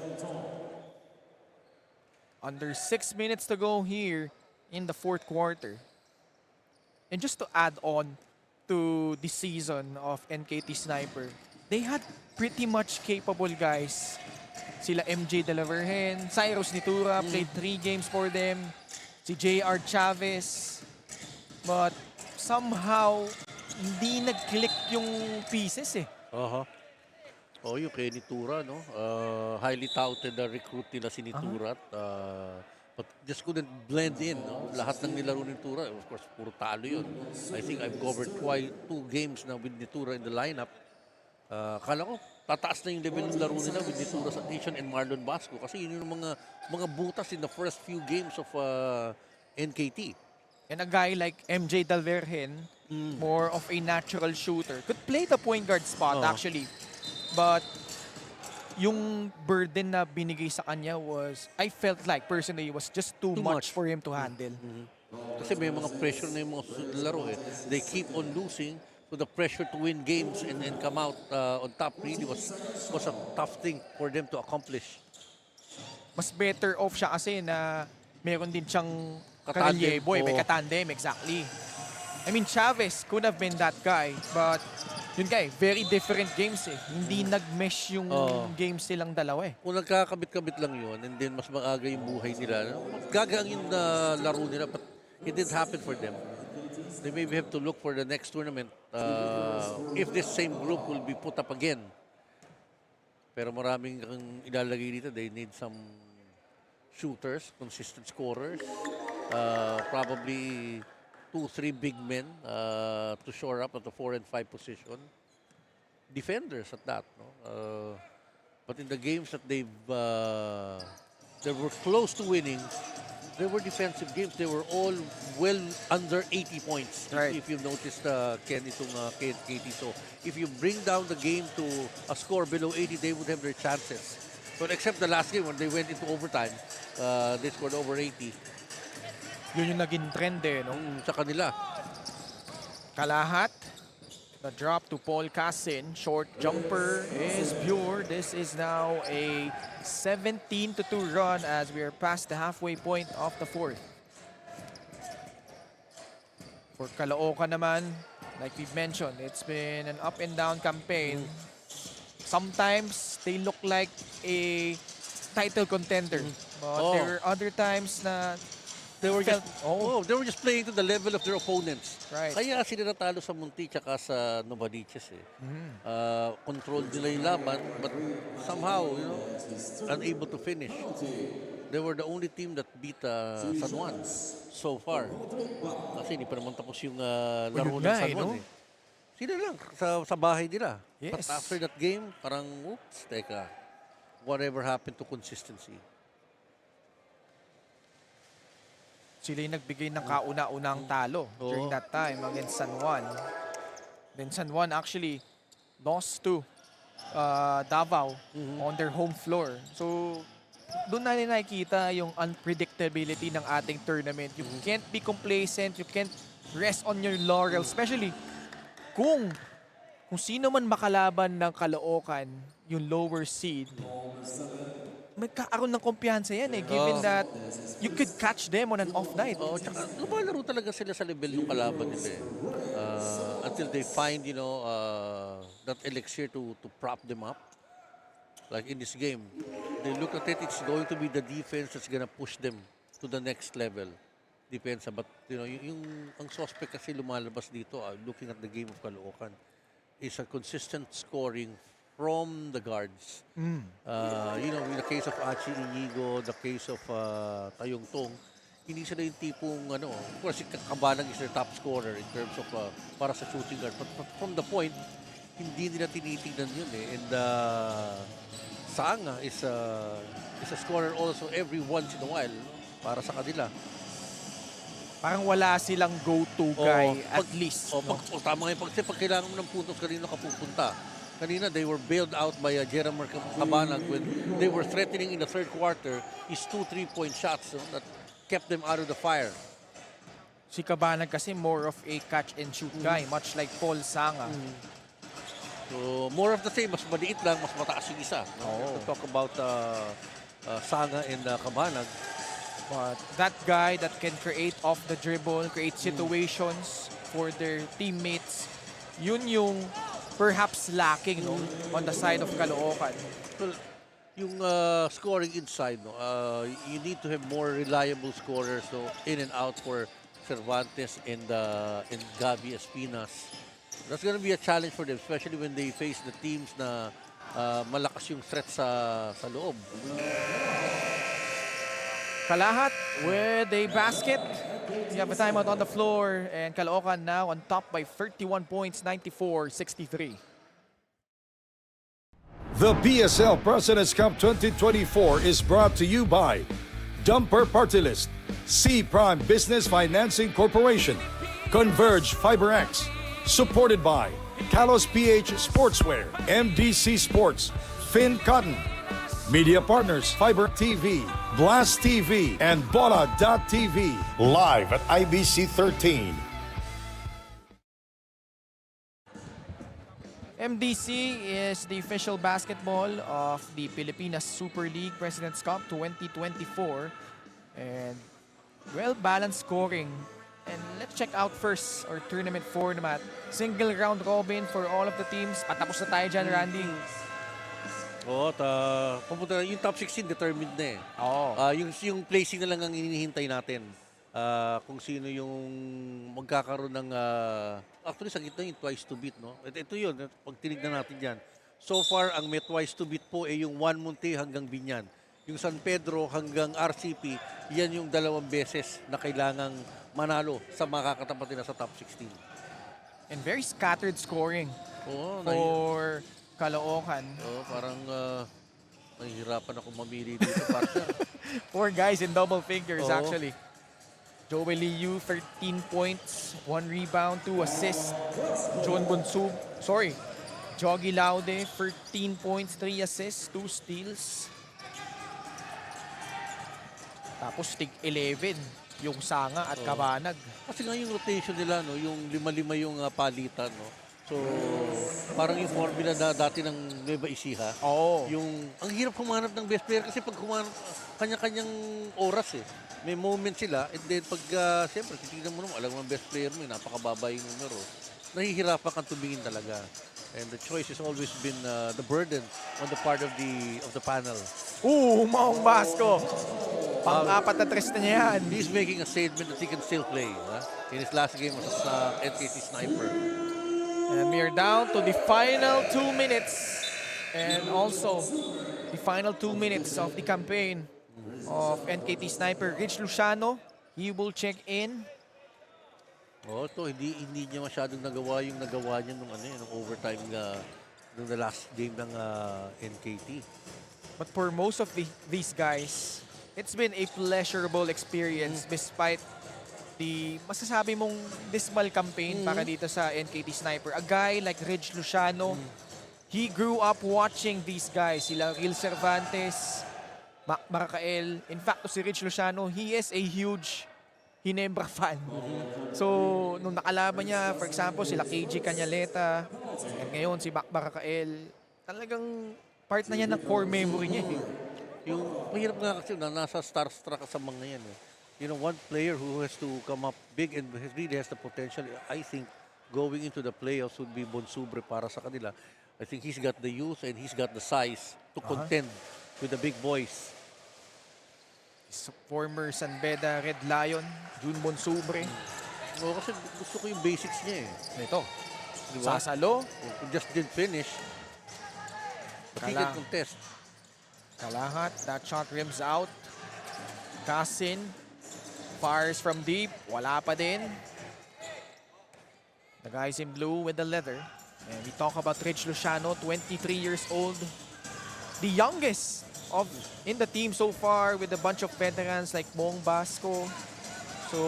Under 6 minutes to go here in the fourth quarter. And just to add on to this season of NKT Sniper, they had pretty much capable guys. Sila MJ De La Virgen, Cyrus Nitura played 3 games for them. Si JR Chavez. But somehow, hindi nag-click yung pieces eh. Oh, yung kay Nitura, no? Highly touted na recruit nila si Nitura. But just couldn't blend in, no? Lahat ng nilaro ni Nitura, of course, puro talo yun. I think I've covered 2 games na with Nitura in the lineup. Kala ko, tataas na yung level ng laro nila with Nitura Station and Marlon Basco. Kasi yun yung mga butas in the first few games of NKT. And a guy like MJ Del Virgen, more of a natural shooter, could play the point guard spot actually. But yung burden na binigay sa kanya was, I felt like personally, was just too much for him to handle. Kasi may mga pressure na yung mga laro eh. They keep on losing, so the pressure to win games and come out on top really was a tough thing for them to accomplish. Mas better off siya kasi na meron din siyang Katandem, karelyebo, may katandem, exactly. I mean, Chavez could have been that guy, but yun guy, very different games eh. Hindi nag-mesh yung games silang dalawa eh. Kung nagkakabit-kabit lang yun, and then mas maaga yung buhay nila, gagaan yung laro nila, but it didn't happen for them. They maybe have to look for the next tournament if this same group will be put up again. Pero maraming ilalagay dito. They need some shooters, consistent scorers, probably 2-3 big men to shore up at the 4 and 5 position. Defenders at that, no? But in the games that they were close to winning, they were defensive games. They were all well under 80 points. Right. If you've noticed, Ken, itong KT. So if you bring down the game to a score below 80, they would have their chances. But except the last game when they went into overtime, they scored over 80. Yun yung naging trend eh, no? Sa kanila. Kalahat. The drop to Paul Casin. Short jumper is pure. This is now a 17-2 run as we are past the halfway point of the fourth. For Caloocan naman, like we've mentioned, it's been an up and down campaign. Sometimes they look like a title contender. But there are other times na they were just playing to the level of their opponents. Right. Kaya sila natalo sa Munti tsaka sa Novaliches eh. Controlled nila yung laban, but somehow, unable to finish. They were the only team that beat San Juan so far. Kasi hindi pa naman tapos yung laro ng San Juan eh. Sila lang sa bahay nila. Yes. But after that game, parang, oops, teka, whatever happened to consistency? Sila yung nagbigay ng kauna-unang talo during that time against San Juan. Then San Juan actually lost to Davao on their home floor. So, doon na nakikita yung unpredictability ng ating tournament. You can't be complacent. You can't rest on your laurels. Especially kung sino man makalaban ng Caloocan, yung lower seed, magkakaroon ng kumpiyansa yan eh, given that you could catch them on an off night. Tsaka lumalaro talaga sila sa level yung kalaban nila eh. Until they find, that elixir to prop them up. Like in this game, they look at it, it's going to be the defense that's gonna push them to the next level. Depensa. But, ang suspect kasi lumalabas dito, looking at the game of Caloocan, is a consistent scoring from the guards. In the case of Achi Inigo, the case of Tayong Tong, hindi sila yung tipong, of course, si Kabanang is their top scorer in terms of para sa shooting guard. But from the point, hindi nila tinitingnan yun eh. And Sanga is a scorer also every once in a while para sa kanila. Parang wala silang go-to guy at least. No? Tama nga yung pag kailangan mo ng puntos, kanino ka pupunta. Kanina, they were bailed out by Jeremy Cabanag when they were threatening in the third quarter his 2 3-point shots that kept them out of the fire. Si Cabanag kasi more of a catch-and-shoot guy, much like Paul Sanga. So, more of the same. Mas maliit lang, mas mataas yung isa. To talk about Sanga and Cabanag. But that guy that can create off the dribble, create situations for their teammates, yun yung perhaps lacking no, on the side of Caloocan. Well, yung scoring inside, no, you need to have more reliable scorers no, in and out for Cervantes and Gabi Espinas. That's going to be a challenge for them, especially when they face the teams na malakas yung threat sa loob. Kalahat with a basket. We have a timeout on the floor and Caloocan now on top by 31 points, 94-63. The PSL President's Cup 2024 is brought to you by Dumper Party List, C Prime Business Financing Corporation, Converge FiberX, supported by Kalos PH Sportswear, MDC Sports, Finn Cotton, Media Partners, Fiber TV, Blast TV, and Bola.tv. Live at IBC 13. MDC is the official basketball of the Pilipinas Super League President's Cup 2024. And well-balanced scoring. And let's check out first our tournament format. Single round robin for all of the teams. Patapos na tayo dyan, Randy. Oo, pupunta yung top 16 determined na eh. Yung placing na lang ang hinihintay natin. Kung sino yung magkakaroon ng actually sa gitna yung twice to beat, no? Ito yun, pag tinignan natin diyan. So far ang may twice to beat po ay yung Juan Monte hanggang Binyan. Yung San Pedro hanggang RCP, yan yung 2 beses na kailangang manalo sa makakatapat nila sa top 16. And very scattered scoring for Caloocan. Parang nahihirapan ako mamili dito. 4 guys in double figures actually. Joey Liu, 13 points, 1 rebound, 2 assists. Jogi Laude, 13 points, 3 assists, 2 steals. Tapos tig 11 yung Sanga at Cabanag. Kasi nga yung rotation nila, no, yung 5-5 yung palitan, no. So, parang yung formula na dati ng Nueva Ecija. Yung, ang hirap kumanap ng best player kasi pag kumanap, kanya-kanyang oras eh. May moment sila, and then pag, siyempre, titignan mo naman, alam mo ang best player mo, napakababa yung numero. Nahihirapan kang tumingin talaga. And the choice has always been the burden on the part of the panel. Maong Basco. Pang-apat na tres na niya yan. He's making a statement that he can still play. In his last game was as NKT Sniper. And we are down to the final 2 minutes. And also, the final 2 minutes of the campaign of NKT Sniper. Rich Luciano, he will check in. Hindi niya masyadong nagawa yung nagawa niya nung overtime nung the last game ng NKT. But for most of these guys, it's been a pleasurable experience despite the masasabi mong dismal campaign para dito sa NKT Sniper. A guy like Rich Luciano, he grew up watching these guys. Sila Real Cervantes, Mac Maracael. In fact, si Rich Luciano, he is a huge Hinebra fan. So, nung nakalaban niya, for example, sila KG Cañaleta, at ngayon si Mac Maracael, talagang part na niya ng core memory niya. Yung mahirap nga kasi na nasa starstruck sa mga yan. One player who has to come up big and really has the potential, I think, going into the playoffs would be Bonsubre para sa kanila. I think he's got the youth and he's got the size to contend with the big boys. Former San Beda Red Lion, Jun Bonsubre. Kasi gusto ko yung basics niya eh. Ito, diba? Sasalo. Just didn't finish. But he can contest. Kalahat, that shot rims out. Kasin, fires from deep, wala pa din. The guys in blue with the leather. And we talk about Rich Luciano, 23 years old. The youngest in the team so far with a bunch of veterans like Mong Basco, So,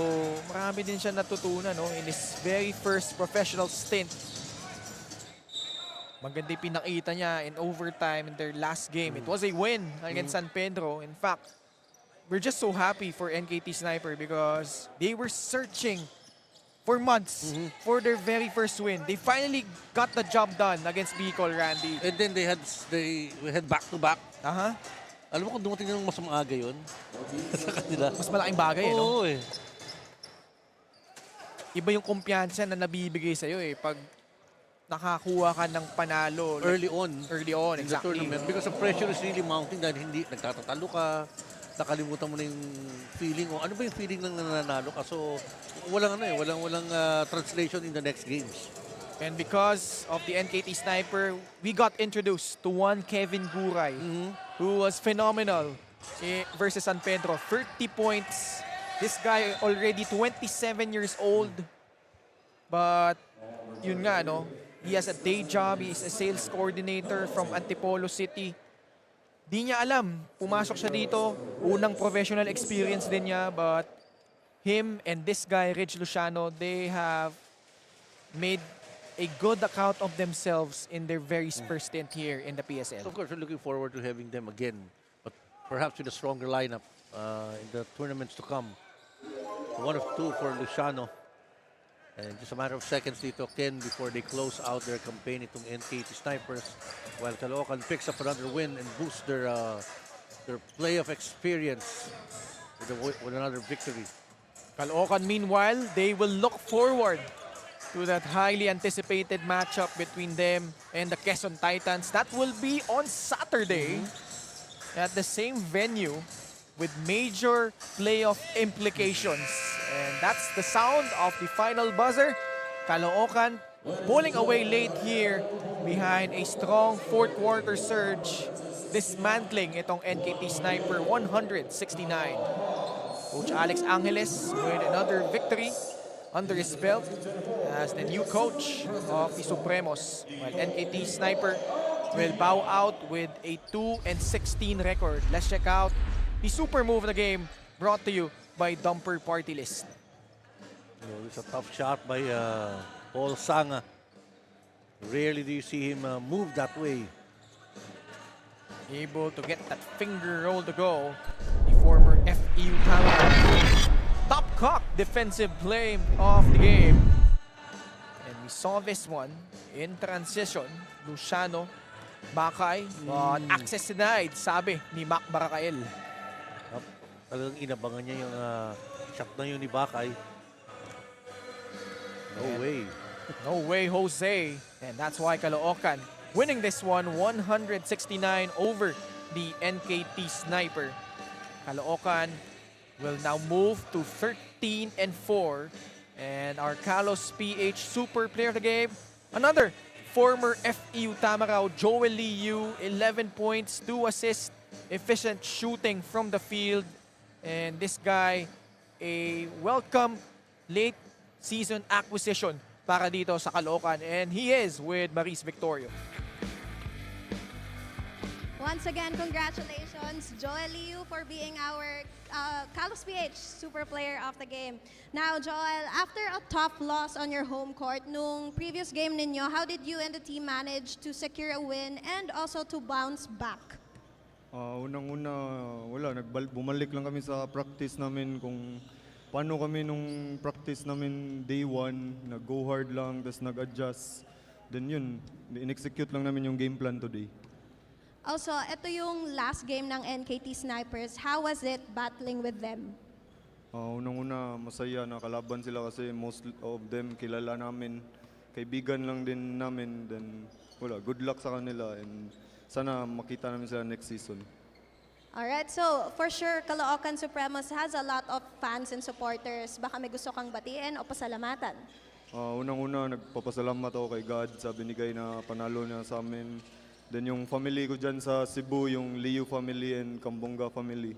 marami din siya natutunan no, in his very first professional stint. Maganda yung pinakita niya in overtime in their last game. It was a win against San Pedro. In fact, we're just so happy for NKT Sniper because they were searching for months for their very first win. They finally got the job done against Bicol, Randy. And then we had back-to-back. Aha. Alam mo kung dumating ng mas maaga yun sa kanila. Mas malaking bagay, no? Oo eh. Iba yung kumpiyansa na nabibigay sa'yo eh. Pag nakakuha ka ng panalo. Early on. Early on, In the exactly. tournament. Because the pressure is really mounting dahil hindi nagtatatalo ka. Nakalimutan mo na yung feeling o ano ba yung feeling ng nananalo ka. So, walang translation in the next games. And because of the NKT Sniper, we got introduced to one Kevin Guray, who was phenomenal versus San Pedro. 30 points. This guy already 27 years old. But, yun nga, no? He has a day job. He is a sales coordinator from Antipolo City. Di niya alam. Pumasok siya dito. Unang professional experience din niya. But him and this guy, Rich Luciano, they have made a good account of themselves in their very first stint here in the PSL. So of course, we're looking forward to having them again. But perhaps with a stronger lineup in the tournaments to come. 1 of 2 for Luciano. And just a matter of seconds dito, 10 before they close out their campaign itong NKT Snipers. While Caloocan picks up another win and boosts their playoff experience with another victory. Caloocan, meanwhile, they will look forward to that highly anticipated matchup between them and the Quezon Titans. That will be on Saturday at the same venue with major playoff implications. And that's the sound of the final buzzer. Caloocan pulling away late here behind a strong fourth quarter surge, dismantling itong NKT Sniper 169. Coach Alex Angeles with another victory under his belt as the new coach of the Supremos. While NKT Sniper will bow out with a 2-16 record. Let's check out the super move of the game brought to you by Dumper Party List. It's a tough shot by Paul Sanga. Rarely do you see him move that way. Able to get that finger roll to go. The former FEU talent. Top cock defensive play of the game. And we saw this one in transition. Luciano, Bakay, but access denied, sabi ni Mac Barakael. Talagang inabangan niya yung shot na yun ni Bakay. No way. No way, Jose. And that's why Caloocan winning this one 169 over the NKT Sniper. Caloocan will now move to 13-4. And our Kalos PH Super Player of the game, another former FEU Tamarao, Joel Liu, 11 points, 2 assists, efficient shooting from the field. And this guy, a welcome late season acquisition para dito sa Caloocan. And he is with Maris Victorio. Once again, congratulations, Joel Liu, for being our Kalos PH Super Player of the Game. Now, Joel, after a tough loss on your home court nung previous game ninyo, how did you and the team manage to secure a win and also to bounce back? Unang-una, bumalik lang kami sa practice namin kung paano kami nung practice namin day 1, nag-go hard lang, tapos nag-adjust. Then yun, in-execute lang namin yung game plan today. Also, ito yung last game ng NKT Snipers. How was it battling with them? Unang-una, masaya na kalaban sila kasi most of them kilala namin. Kaibigan lang din namin. Then, good luck sa kanila and sana makita namin sila next season. Alright, so for sure, Caloocan Supremos has a lot of fans and supporters. Baka may gusto kang batiin o pasalamatan? Unang-una, nagpapasalamat ako kay God sa binigay na panalo niya sa amin. Then yung family ko dyan sa Cebu, yung Liu family and Kambonga family.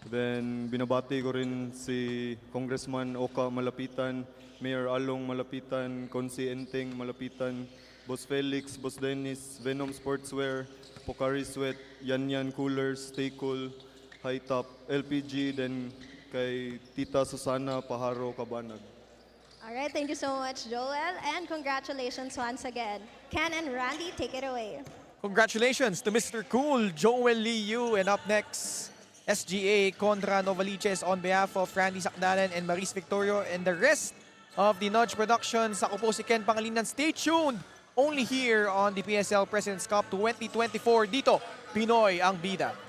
Then binabati ko rin si Congressman Oka Malapitan, Mayor Along Malapitan, Consi Enteng Malapitan, Boss Felix, Boss Dennis, Venom Sportswear, Pocari Sweat, Yan Yan Coolers, Stay Cool, High Top, LPG, then kay Tita Susana Paharo Cabanag. All right, thank you so much, Joel, and congratulations once again. Ken and Randy, take it away. Congratulations to Mr. Cool, Joel Liu. And up next, SGA Contra Novaliches on behalf of Randy Sakdalan and Maris Victorio and the rest of the Nudge Productions. Ako po si Ken Pangilinan. Stay tuned only here on the PSL President's Cup 2024. Dito, Pinoy ang bida.